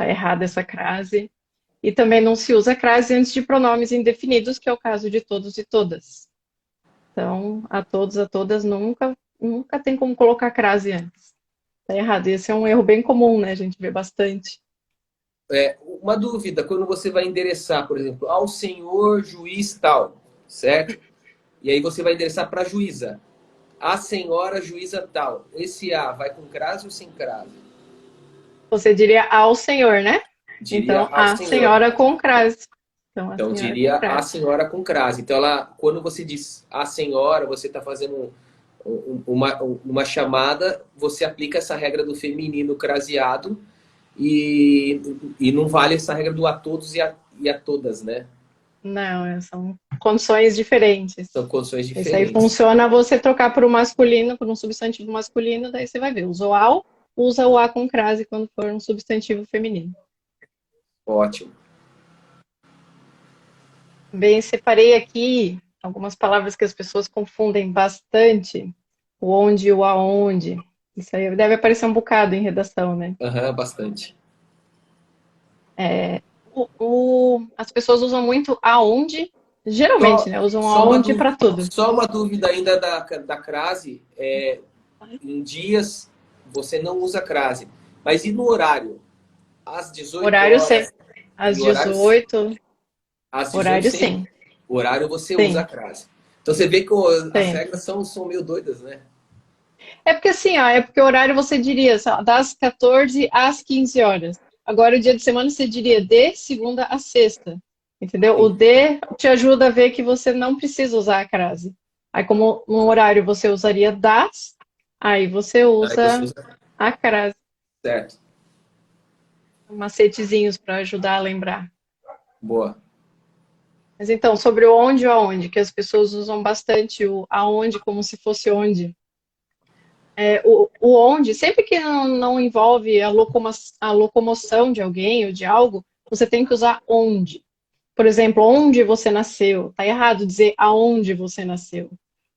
Tá errada essa crase. E também não se usa crase antes de pronomes indefinidos, que é o caso de todos e todas. Então, a todos, a todas, nunca tem como colocar crase antes. Tá errado. Esse é um erro bem comum, né? A gente vê bastante. Uma dúvida, quando você vai endereçar, por exemplo, ao senhor juiz tal, certo? E aí você vai endereçar para a juíza. A senhora juíza tal. Esse A vai com crase ou sem crase? Você diria ao senhor, né? Diria Então, ao a senhor. senhora com crase. Então, a Então, senhora com diria a crase. senhora com crase. Então, quando você diz a senhora, você está fazendo uma chamada, você aplica essa regra do feminino craseado e, e não vale essa regra do a todos e a todas, né? Não, são condições diferentes. São condições Esse aí diferentes. funciona você trocar por um masculino, por um substantivo masculino, daí você vai ver. Usa o ao, usa o a com crase quando for um substantivo feminino. Ótimo. Bem, separei aqui algumas palavras que as pessoas confundem bastante. O onde e o aonde. Isso aí deve aparecer um bocado em redação, né? Aham, bastante. As pessoas usam muito aonde, geralmente, Só, né? Usam só uma aonde dúvida, para tudo. só uma dúvida ainda da crase. Em dias você não usa crase. Mas e no horário? Às 18 Horário sim. horas Às e horário, 18, às 18 horário sempre. sim. O horário você usa a Sim, crase. Então você vê que as sim. regras são meio doidas, né? É porque assim, ó, é porque o horário você diria, sei lá, das 14 às 15 horas. Agora, o dia de semana você diria de segunda a sexta. Entendeu? O de te ajuda a ver que você não precisa usar a crase. Aí, como no horário você usaria das, aí você Aí você usa usa a crase. certo. Macetezinhos para ajudar a lembrar. Boa. Mas então, sobre o onde e o aonde, que as pessoas usam bastante o aonde como se fosse onde. O onde, sempre que não envolve a locomoção de alguém ou de algo, você tem que usar onde. Por exemplo, onde você nasceu. Tá errado dizer aonde você nasceu.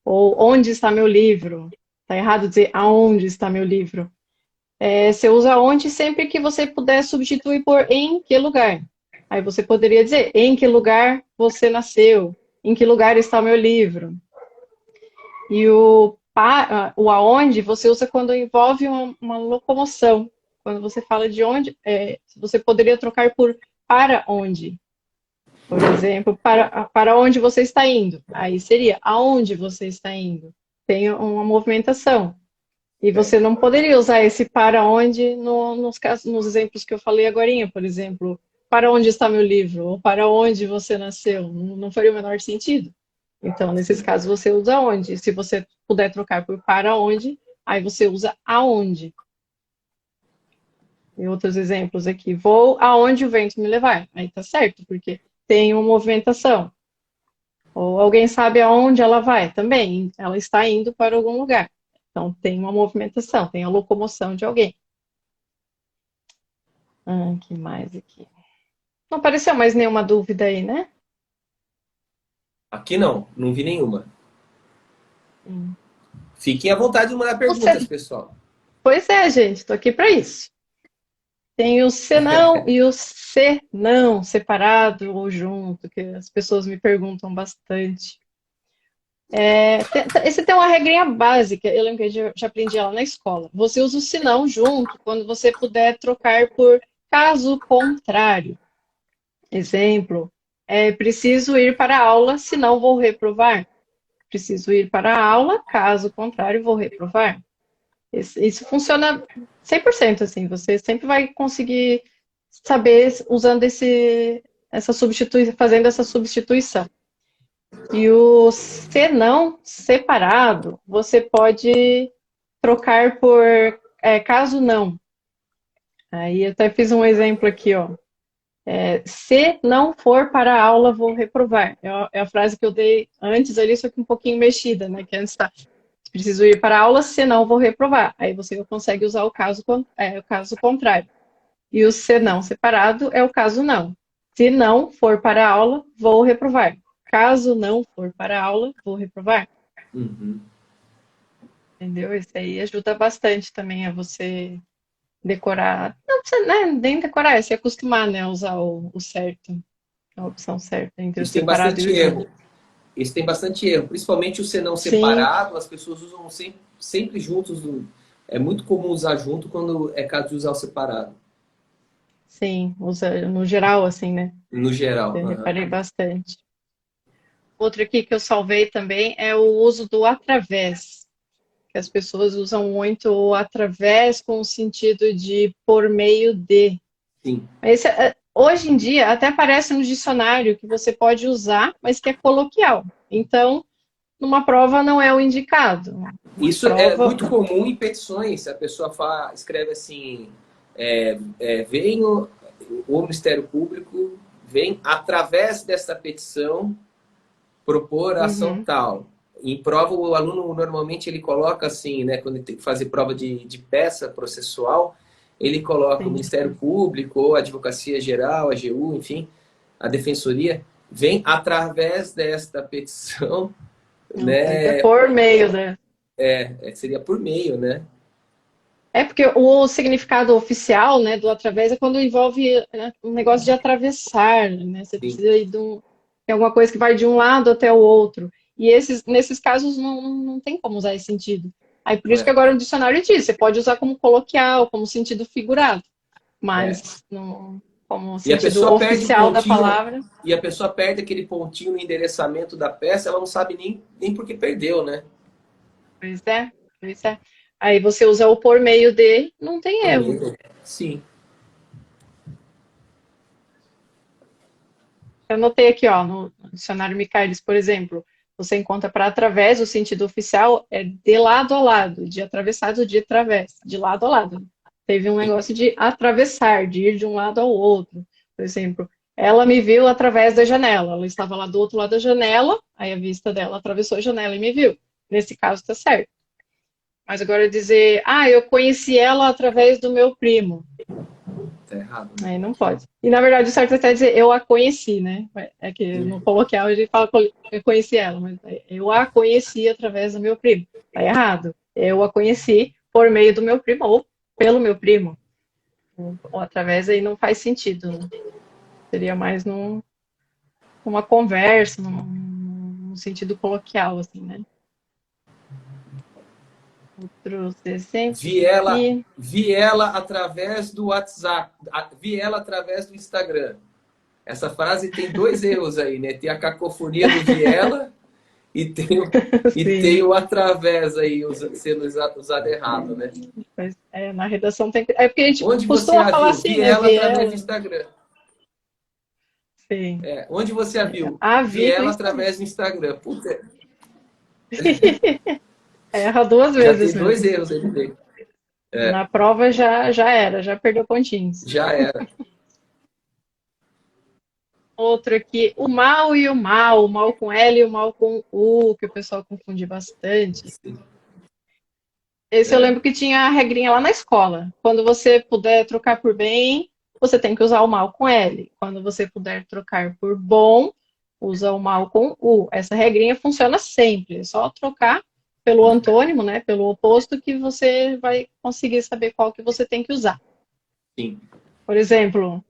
Ou onde está meu livro. Tá errado dizer aonde está meu livro. Você usa onde sempre que você puder substituir por em que lugar. Aí você poderia dizer em que lugar você nasceu. Em que lugar está meu livro. E o aonde você usa quando envolve uma locomoção. Quando você fala de onde, você poderia trocar por para onde. Por exemplo, para onde você está indo. Aí seria aonde você está indo. Tem uma movimentação. E você Certo. não poderia usar esse para onde nos exemplos que eu falei agora, por exemplo, para onde está meu livro? Ou para onde você nasceu? Não faria o menor sentido. Então, nesses Sim. casos, você usa onde. Se você puder trocar por para onde, aí você usa aonde. E outros exemplos aqui. Vou aonde o vento me levar. Aí tá certo, porque tem uma movimentação. Ou alguém sabe aonde ela vai? Também. Ela está indo para algum lugar. Então, tem uma movimentação, tem a locomoção de alguém. Que mais aqui? Não apareceu mais nenhuma dúvida aí, né? Aqui não vi nenhuma. Hum. Fiquem à vontade de mandar perguntas, Você... pessoal. Pois é, gente, estou aqui para isso. Tem o senão e o senão, separado ou junto, que as pessoas me perguntam bastante. Esse tem uma regrinha básica, eu lembro que eu já aprendi ela na escola. Você usa o senão junto quando você puder trocar por caso contrário. Exemplo, preciso ir para a aula, senão vou reprovar. Preciso ir para a aula, caso contrário, vou reprovar. Isso funciona 100% assim, você sempre vai conseguir saber usando fazendo essa substituição. E o senão separado, você pode trocar por caso não. Aí eu até fiz um exemplo aqui, ó. Se não for para a aula, vou reprovar. É a frase que eu dei antes ali, só que um pouquinho mexida, né? Que antes tá. Preciso ir para a aula, senão vou reprovar. Aí você consegue usar o caso contrário. E o senão separado é o caso não. Se não for para a aula, vou reprovar. Caso não for para a aula, vou reprovar. Uhum. Entendeu? Isso aí ajuda bastante também a você decorar. precisa, né, nem decorar, é se acostumar, né, a usar o certo, a opção certa entre o Isso tem separado e bastante o junto. erro. Isso tem bastante erro. Principalmente o senão Sim, separado, as pessoas usam sempre juntos. É muito comum usar junto quando é caso de usar o separado. sim, usa no geral, assim, né? No geral. Eu Aham. reparei bastante. Outro aqui que eu salvei também é o uso do através, que as pessoas usam muito o através com o sentido de por meio de. Sim. Esse, hoje em dia até aparece no dicionário que você pode usar, mas que é coloquial. Então, numa prova não é o indicado. Uma Isso é prova, muito comum em petições. A pessoa escreve assim: vem o Ministério Público, vem através desta petição propor a ação uhum, tal. Em prova, o aluno normalmente ele coloca assim, né, quando ele tem que fazer prova de peça processual, ele coloca o sim. Ministério Público ou a Advocacia Geral, a AGU, enfim, a Defensoria, vem através desta petição, Não, tem que é né, por meio, né? seria por meio, né? É porque o significado oficial, né, do através é quando envolve, né, um negócio de atravessar, né? Você Sim, precisa ir tem alguma coisa que vai de um lado até o outro. E nesses casos não tem como usar esse sentido. Aí por isso que é, agora o dicionário diz, você pode usar como coloquial, como sentido figurado, é. mas não, como E a sentido pessoa perde o oficial da pontinho, palavra, e a pessoa perde aquele pontinho no endereçamento da peça, ela não sabe nem por que perdeu, né? pois é, pois é. Aí você usa o por meio de, não tem Por erro. meio. Sim. Eu anotei aqui, ó, no dicionário Michaelis, por exemplo, você encontra para através, o sentido oficial é de lado a lado, de atravessado, de través, de lado a lado. Teve um negócio de atravessar, de ir de um lado ao outro. Por exemplo, ela me viu através da janela. Ela estava lá do outro lado da janela, aí a vista dela atravessou a janela e me viu. Nesse caso, está certo. Mas agora dizer, eu conheci ela através do meu primo. Tá errado, né? Aí não pode. E na verdade, o certo é até dizer eu a conheci, né? É que no coloquial a gente fala que eu conheci ela, mas eu a conheci através do meu primo. Tá errado. Eu a conheci por meio do meu primo ou pelo meu primo. Ou através aí não faz sentido, né? Seria mais numa conversa, num sentido coloquial, assim, né? Outros exemplos aqui. Vi ela através do WhatsApp, vi ela através do Instagram. Essa frase tem dois erros aí, né? Tem a cacofonia do viela e tem Sim. o através aí sendo usado errado, né? Mas, na redação tem que. É porque a gente Onde você costuma a falar viu? assim, Vi né? ela através do Viela. Instagram. Sim. Onde você a viu? A Vi vi no ela Instagram. através do Instagram. Puta, Erra duas já vezes tem dois mesmo. erros aí no meio. Na prova já era, já perdeu pontinhos. Já era. Outro aqui, o mal com L e o mal com U, que o pessoal confunde bastante. Esse eu lembro que tinha a regrinha lá na escola. Quando você puder trocar por bem, você tem que usar o mal com L. Quando você puder trocar por bom, usa o mal com U. Essa regrinha funciona sempre. É só trocar pelo antônimo, né, pelo oposto, que você vai conseguir saber qual que você tem que usar. Sim. Por exemplo, o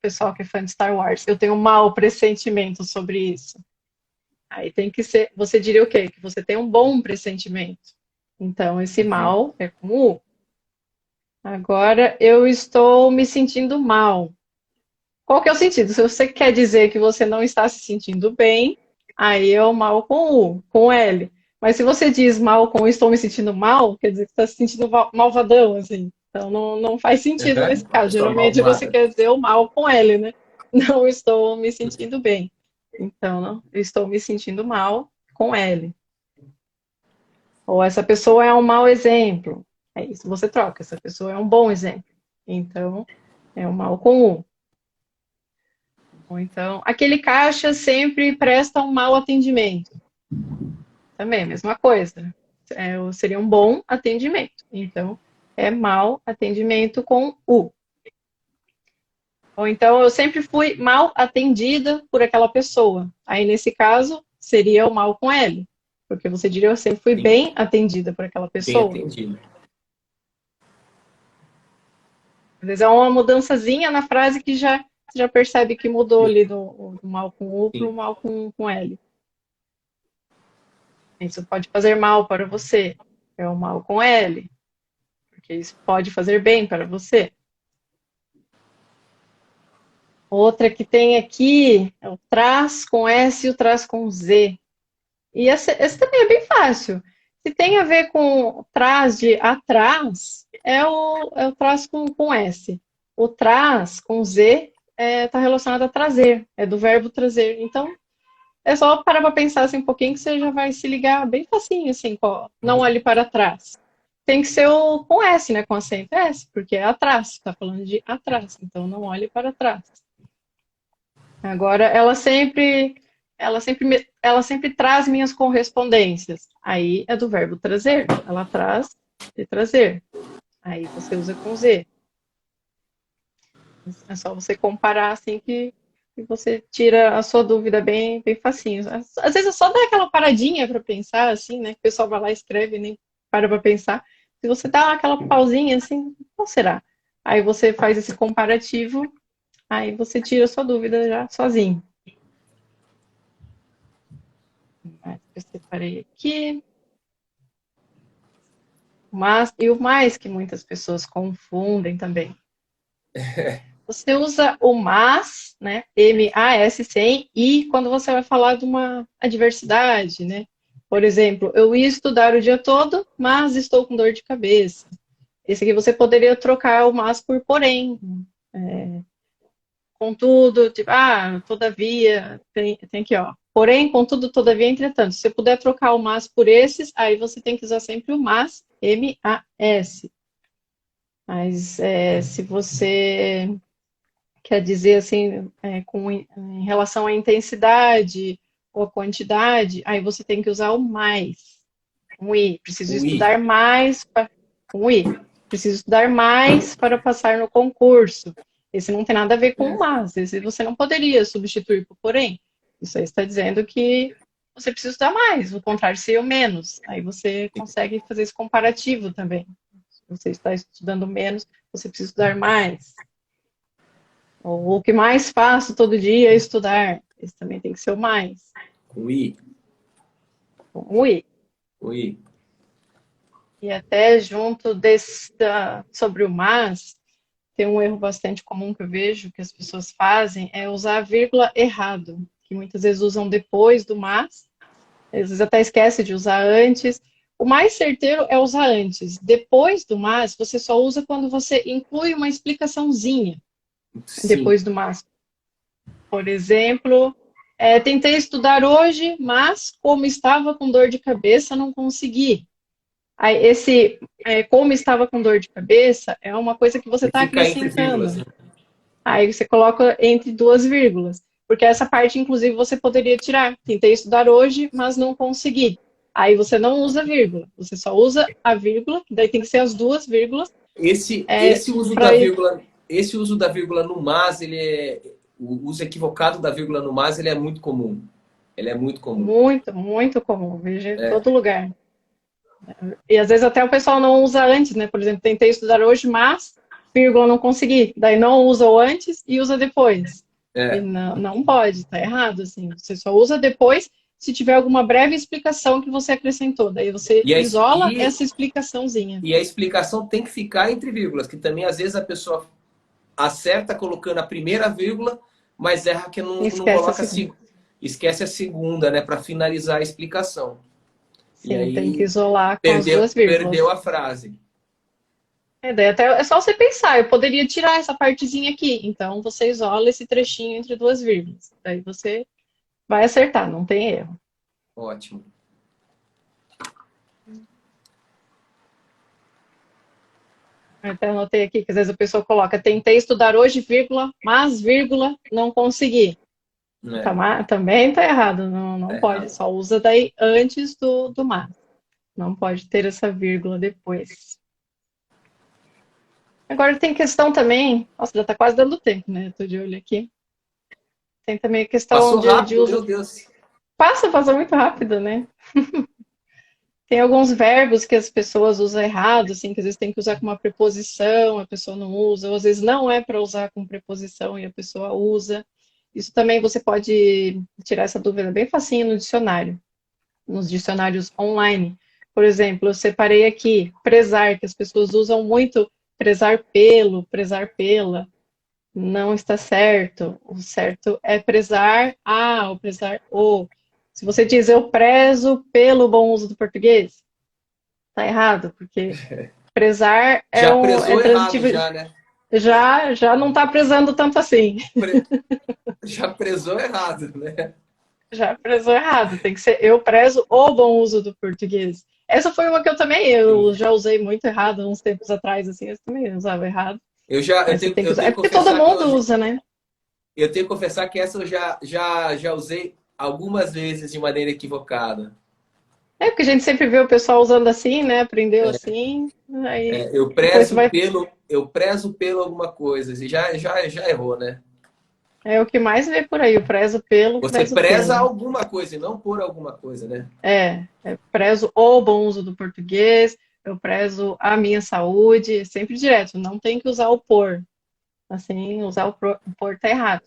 pessoal que é fã de Star Wars, eu tenho um mau pressentimento sobre isso. Aí tem que ser, você diria o quê? Que você tem um bom pressentimento. Então, esse Uhum. mal é com U. Agora, eu estou me sentindo mal. Qual que é o sentido? Se você quer dizer que você não está se sentindo bem, aí é o mal com U, com L. Mas se você diz mal com estou me sentindo mal, quer dizer que está se sentindo malvadão, assim. Então não faz sentido nesse Uma caso. pessoa Geralmente você malvada. quer dizer o mal com L, né? Não estou me sentindo bem. Então, não, eu estou me sentindo mal com L. Ou essa pessoa é um mau exemplo. É isso, você troca. Essa pessoa é um bom exemplo. Então, é um mal com U. Ou então, aquele caixa sempre presta um mau atendimento. Também, mesma coisa. Seria um bom atendimento. Então, é mau atendimento com U. Ou então, eu sempre fui mal atendida por aquela pessoa. Aí, nesse caso, seria o mal com L. Porque você diria, eu sempre fui Sim, bem atendida por aquela bem pessoa. entendido. Às vezes é uma mudançazinha na frase que já percebe que mudou ali do mal com U para o Sim. mal com L. Isso pode fazer mal para você. É o mal com L, porque isso pode fazer bem para você. Outra que tem aqui é o traz com S e o traz com Z. E essa também é bem fácil. Se tem a ver com trás de atrás, é o traz com S. O traz com Z está relacionado a trazer, é do verbo trazer. Então, é só parar para pensar assim, um pouquinho que você já vai se ligar bem facinho, assim, não olhe para trás. Tem que ser o com S, né? Com acento S, porque é atrás, está falando de atrás, então não olhe para trás. Agora, ela sempre traz minhas correspondências. Aí é do verbo trazer. Ela traz de trazer. Aí você usa com Z. É só você comparar assim que você tira a sua dúvida bem, bem facinho. Às vezes é só dar aquela paradinha para pensar, assim, né? Que o pessoal vai lá e escreve e nem para pensar. Se você dá aquela pausinha assim, qual será? Aí você faz esse comparativo, aí você tira a sua dúvida já sozinho. Eu separei aqui. E o mais que muitas pessoas confundem também. Você usa o mas, né? M-A-S sem I quando você vai falar de uma adversidade, né? Por exemplo, eu ia estudar o dia todo, mas estou com dor de cabeça. Esse aqui você poderia trocar o mas por porém. Contudo, tipo, todavia, tem aqui, ó. Porém, contudo, todavia, entretanto. Se você puder trocar o mas por esses, aí você tem que usar sempre o mas, M-A-S. Mas se você quer dizer assim, em relação à intensidade ou à quantidade, aí você tem que usar o mais, um I. Preciso O estudar I. mais, um I. Preciso estudar mais para passar no concurso. Esse não tem nada a ver com o mas. Esse você não poderia substituir por porém. Isso aí está dizendo que você precisa estudar mais, o contrário seria o menos. Aí você consegue fazer esse comparativo também. Se você está estudando menos, você precisa estudar mais. Ou o que mais faço todo dia é estudar. Esse também tem que ser o mais. Com I. O I. O I. E até junto sobre o mas, tem um erro bastante comum que eu vejo que as pessoas fazem, é usar a vírgula errado, que muitas vezes usam depois do mas, às vezes até esquece de usar antes. O mais certeiro é usar antes. Depois do mas, você só usa quando você inclui uma explicaçãozinha Sim. depois do mas. Por exemplo, tentei estudar hoje, mas como estava com dor de cabeça, não consegui. Aí, como estava com dor de cabeça é uma coisa que você E está fica entre acrescentando. vírgulas, né? Aí você coloca entre duas vírgulas. Porque essa parte, inclusive, você poderia tirar. Tentei estudar hoje, mas não consegui. Aí você não usa vírgula. Você só usa a vírgula, daí tem que ser as duas vírgulas. Esse uso da Para ir vírgula, esse uso da vírgula no mas, o uso equivocado da vírgula no mas, ele é muito comum. Ele é muito comum. muito, muito comum. Vejo em todo lugar. E às vezes até o pessoal não usa antes, né? Por exemplo, tentei estudar hoje, mas, vírgula, não consegui. Daí não usa o antes e usa depois. E É. não pode, tá errado, assim. Você só usa depois se tiver alguma breve explicação que você acrescentou. Daí você E a, es- isola e, essa explicaçãozinha. e a explicação tem que ficar entre vírgulas, que também às vezes a pessoa acerta colocando a primeira vírgula, mas erra que E não esquece a coloca segunda. esquece a segunda, né, para finalizar a explicação. E Sim, tem que aí isolar com as duas perdeu vírgulas. a frase. Daí até é só você pensar, eu poderia tirar essa partezinha aqui. Então você isola esse trechinho entre duas vírgulas. Daí você vai acertar, não tem erro. Ótimo. Eu até anotei aqui que às vezes a pessoa coloca, tentei estudar hoje, vírgula, mas, vírgula, não consegui. É, Também está errado, não tá pode, errado. só usa daí antes do mas. Não pode ter essa vírgula depois. Agora tem questão também, nossa, já está quase dando tempo, né? Estou de olho aqui. Tem também a questão Passou de rápido, meu uso. Deus. Passa muito rápido, né? Tem alguns verbos que as pessoas usam errado, assim, que às vezes tem que usar com uma preposição, a pessoa não usa, ou às vezes não é para usar com preposição e a pessoa usa. Isso também você pode tirar essa dúvida bem facinho no dicionário, nos dicionários online. Por exemplo, eu separei aqui prezar, que as pessoas usam muito prezar pelo, prezar pela. Não está certo. O certo é prezar a ou prezar o. Se você diz eu prezo pelo bom uso do português, tá errado, porque prezar Já é prezou errado transitivo. já, né? Já não está prezando tanto assim. Pre- Já prezou errado, né? Já prezou errado. Tem que ser eu prezo o bom uso do português. Essa foi uma que eu também eu Sim. já usei muito errado uns tempos atrás, assim, eu também usava errado. Eu Mas você tenho, tem que eu usar. tenho É que porque todo confessar que mundo usa, né? eu tenho que confessar que essa eu já usei algumas vezes de maneira equivocada. É porque a gente sempre vê o pessoal usando assim, né? Aprendeu assim, aí depois você vai. Eu prezo pelo alguma coisa. E já errou, né? É o que mais vê por aí, o prezo pelo, Você prezo preza pelo. alguma coisa e não por alguma coisa, né? É prezo o bom uso do português, eu prezo a minha saúde, é sempre direto, não tem que usar o por. Assim, usar o por tá errado.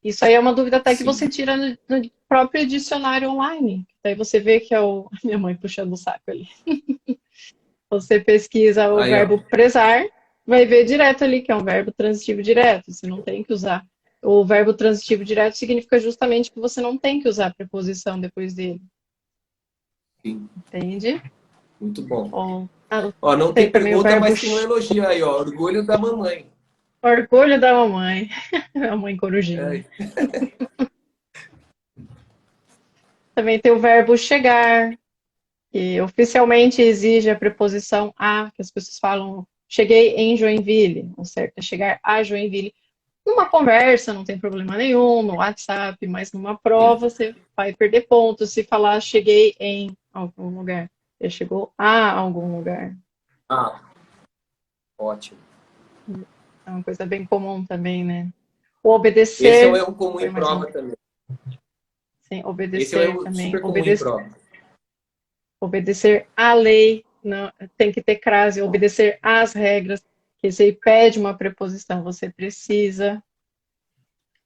Isso aí é uma dúvida até que Sim. você tira no próprio dicionário online. Daí você vê que é o. Minha mãe puxando o saco ali. Você pesquisa o Aí, ó. verbo prezar, vai ver direto ali que é um verbo transitivo direto. Você não tem que usar. O verbo transitivo direto significa justamente que você não tem que usar a preposição depois dele. Sim, Entende? muito bom. Ou, Ó, não tem tem também o pergunta, verbo mas tem um elogio aí, ó. Orgulho da mamãe. orgulho da mamãe. A mãe corujinha. É, Também tem o verbo chegar, que oficialmente exige a preposição a, que as pessoas falam, cheguei em Joinville. O certo é chegar a Joinville. Numa conversa, não tem problema nenhum, no WhatsApp, mas numa sim. prova você vai perder pontos se falar cheguei em algum lugar. Você chegou a algum lugar. Ah, ótimo. É uma coisa bem comum também, né? O Esse é um obedecer, erro comum foi em mais um. prova também. Sim, Esse é um obedecer erro também. super comum em prova. Obedecer à lei, não, tem que ter crase, obedecer às regras, que esse aí pede uma preposição, você precisa.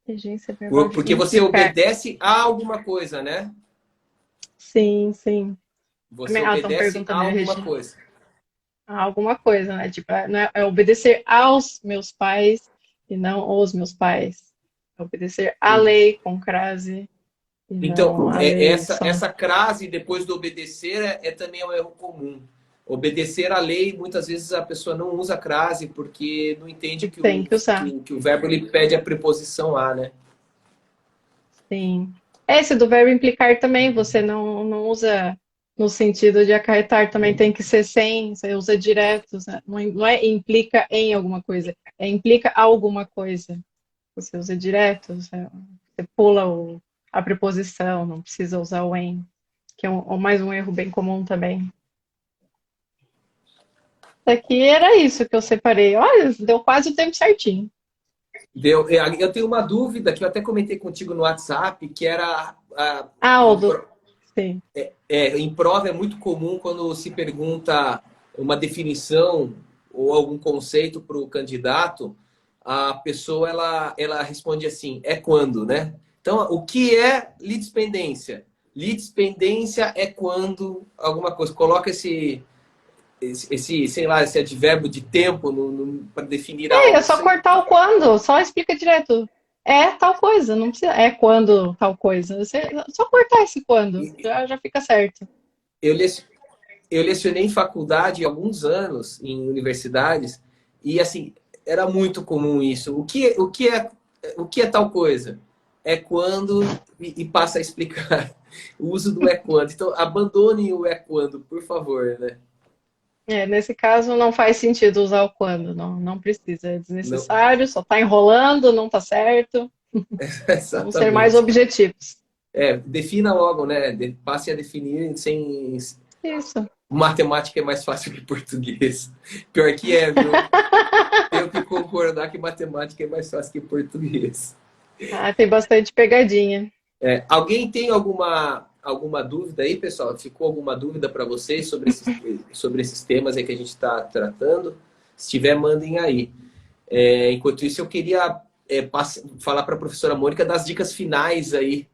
Inteligência verbal de Porque você implicar. obedece a alguma coisa, né? Sim, sim. Você Também, estão obedece a perguntando aí, alguma Regina. coisa. Alguma coisa, né? Tipo, é obedecer aos meus pais e não os meus pais. É obedecer à Sim. lei com crase e não Então, à lei só. essa crase depois do obedecer também um erro comum. Obedecer à lei, muitas vezes a pessoa não usa crase porque não entende E tem que usar. que o verbo ele pede a preposição a, né? Sim. Esse do verbo implicar também, você não usa no sentido de acarretar, também tem que ser sem, você usa direto, né? Não é implica em alguma coisa, é implica alguma coisa. Você usa direto, você pula a preposição, não precisa usar o em, que é mais um erro bem comum também. Aqui era isso que eu separei. Olha, deu quase o tempo certinho. Eu tenho uma dúvida que eu até comentei contigo no WhatsApp, que era Ah, sim. em prova é muito comum quando se pergunta uma definição ou algum conceito para o candidato, a pessoa ela responde assim, é quando, né? Então, o que é litispendência? Litispendência é quando alguma coisa. Coloca sei lá, esse advérbio de tempo para definir É algo. só Isso aí. cortar o quando, só explica direto. É tal coisa, não precisa. É quando tal coisa. Só cortar esse quando, já fica certo. Eu, eu lecionei em faculdade há alguns anos, em universidades, e assim, era muito comum isso. O que é tal coisa? É quando, e passa a explicar o uso do é quando. Então, abandonem o é quando, por favor, né? Nesse caso, não faz sentido usar o quando, não precisa, é Não, desnecessário, só está enrolando, não está certo. Vamos ser mais exatamente. objetivos. Defina logo, né? Passe a definir sem. Isso. Matemática é mais fácil que português. Pior que é, viu? Tenho que concordar que matemática é mais fácil que português. Tem bastante pegadinha. Alguém tem alguma alguma dúvida aí, pessoal? Ficou alguma dúvida para vocês sobre esses temas aí que a gente está tratando? Se tiver, mandem aí. Enquanto isso, eu queria falar para a professora Mônica das dicas finais aí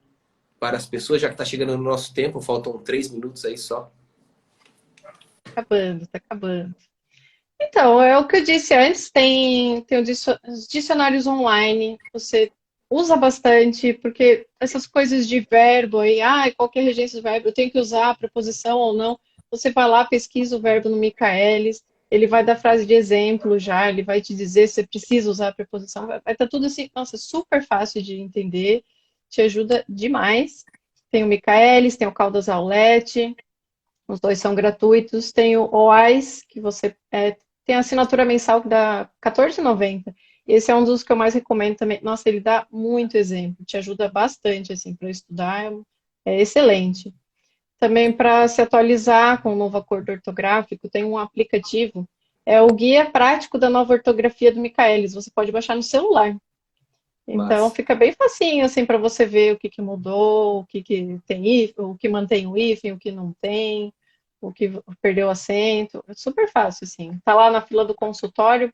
para as pessoas, já que está chegando no nosso tempo, faltam 3 minutos aí só. Acabando, tá acabando. Então, é o que eu disse antes, tem os dicionários online, você usa bastante, porque essas coisas de verbo aí, qualquer regência de verbo, eu tenho que usar a preposição ou não, você vai lá, pesquisa o verbo no Michaelis, ele vai dar frase de exemplo já, ele vai te dizer se você precisa usar a preposição, vai estar tudo assim, nossa, super fácil de entender, te ajuda demais. Tem o Michaelis, tem o Caldas Aulete, os dois são gratuitos. Tem o OAS, que você tem assinatura mensal que dá R$14,90. Esse é um dos que eu mais recomendo também. Nossa, ele dá muito exemplo, te ajuda bastante assim para estudar, é excelente. Também para se atualizar com o novo acordo ortográfico, tem um aplicativo, é o Guia Prático da Nova Ortografia do Michaelis. Você pode baixar no celular. Então Mas, fica bem facinho assim para você ver o que, que mudou, o que, que tem hífen, o que mantém o hífen, o que não tem, o que perdeu acento. É super fácil assim. Tá lá na fila do consultório,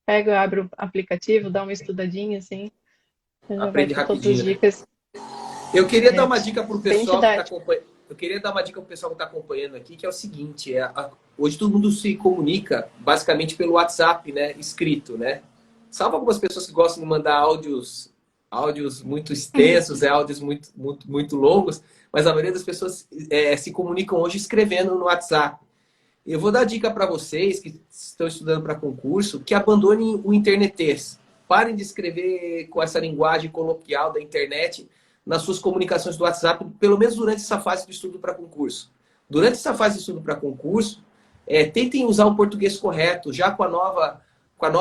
pega, abre o aplicativo, dá uma estudadinha assim, você já vai aprende ter todas as rapidinho, né? dicas. Eu queria dar É uma dica para o bem pessoal que está didático. acompanhando. Eu queria dar uma dica para o pessoal que está acompanhando aqui, que é o seguinte: hoje todo mundo se comunica basicamente pelo WhatsApp, né? Escrito, né? Salvo algumas pessoas que gostam de mandar áudios muito extensos, áudios muito longos, mas a maioria das pessoas se comunicam hoje escrevendo no WhatsApp. Eu vou dar dica para vocês que estão estudando para concurso, que abandonem o internetês. Parem de escrever com essa linguagem coloquial da internet nas suas comunicações do WhatsApp, pelo menos durante essa fase de estudo para concurso. Durante essa fase de estudo para concurso, tentem usar o português correto, já com a nova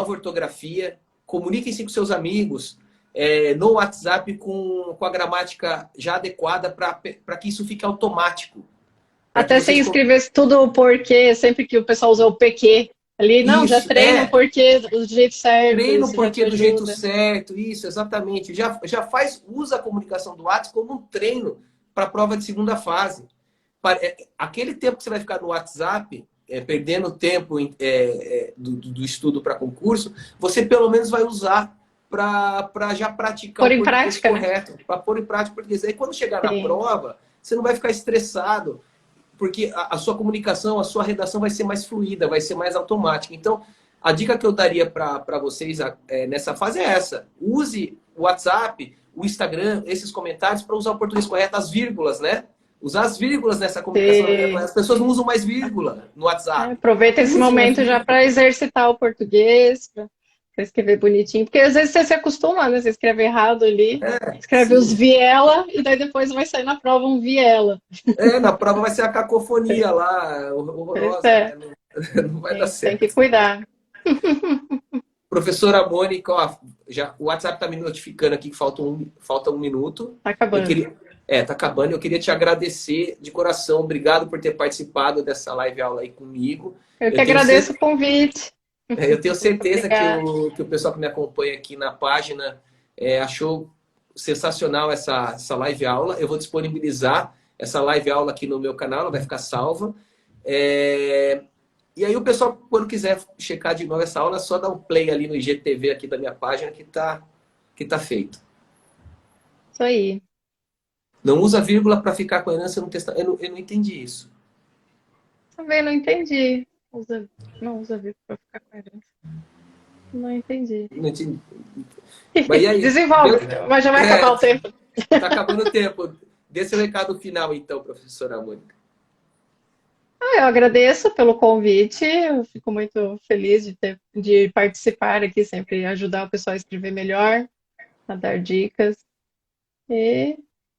ortografia. Comuniquem-se com seus amigos no WhatsApp com a gramática já adequada para que isso fique automático. Para que Até sem vocês... escrever tudo o porquê, sempre que o pessoal usa o PQ ali, não, já Isso, treina o porquê do jeito certo, treina o isso já te porquê do jeito ajuda. certo, isso, exatamente. Já usa a comunicação do WhatsApp como um treino para a prova de segunda fase. Aquele tempo que você vai ficar no WhatsApp, perdendo tempo do estudo para concurso, você pelo menos vai usar para já praticar Pôr o em português prática, né? correto, para pôr em prática o português. Aí quando chegar na Sim. prova, você não vai ficar estressado, porque a sua comunicação, a sua redação vai ser mais fluida, vai ser mais automática. Então, a dica que eu daria para vocês nessa fase é essa. Use o WhatsApp, o Instagram, esses comentários para usar o português correto, as vírgulas, né? Usar as vírgulas nessa comunicação. Sim. As pessoas não usam mais vírgula no WhatsApp. Aproveita esse Usem a momento já vírgula. para exercitar o português, para escrever bonitinho, porque às vezes você se acostuma, né? Você escreve errado ali, escreve os Sim. viela e daí depois vai sair na prova um viela. Na prova vai ser a cacofonia lá, Pois horrorosa, é, né? Não, não vai dar tem que certo. cuidar. Professora Mônica, ó, o WhatsApp está me notificando aqui que falta um minuto. Tá Eu acabando. queria, tá acabando. Eu queria te agradecer de coração. Obrigado por ter participado dessa live aula aí comigo. Eu que Eu tenho, agradeço o convite. eu tenho certeza que Obrigada. que o pessoal que me acompanha aqui na página achou sensacional essa live aula. Eu vou disponibilizar essa live aula aqui no meu canal, ela vai ficar salva. E aí o pessoal, quando quiser checar de novo essa aula, é só dar um play ali no IGTV aqui da minha página que tá feito. Isso aí. Não usa vírgula para ficar com a herança no testamento. Eu não entendi isso. Também não entendi. Não usa vírgula para ficar com a herança. Não entendi. Não entendi. Mas e aí? Desenvolve, mas já vai acabar o Tá tempo. acabando o tempo. Dê seu recado final, então, professora Mônica. Eu agradeço pelo convite, eu fico muito feliz de participar aqui, sempre ajudar o pessoal a escrever melhor, a dar dicas. E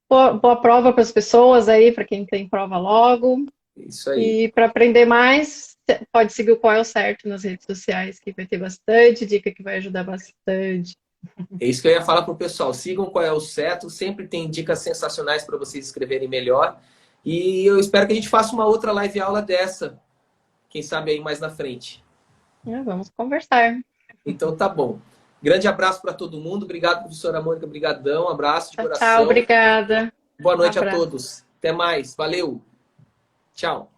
boa prova para as pessoas aí, para quem tem prova logo. Isso aí. E para aprender mais, pode seguir o Qual é o Certo nas redes sociais, que vai ter bastante dica que vai ajudar bastante. É isso que eu ia falar para o pessoal. Sigam Qual é o Certo. Sempre tem dicas sensacionais para vocês escreverem melhor. E eu espero que a gente faça uma outra live aula dessa. Quem sabe aí mais na frente. Vamos conversar. Então tá bom. Grande abraço para todo mundo. Obrigado, professora Mônica. Obrigadão. Abraço de Tchau, coração. obrigada. Boa noite a Abraço. todos. Até mais. Valeu. Tchau.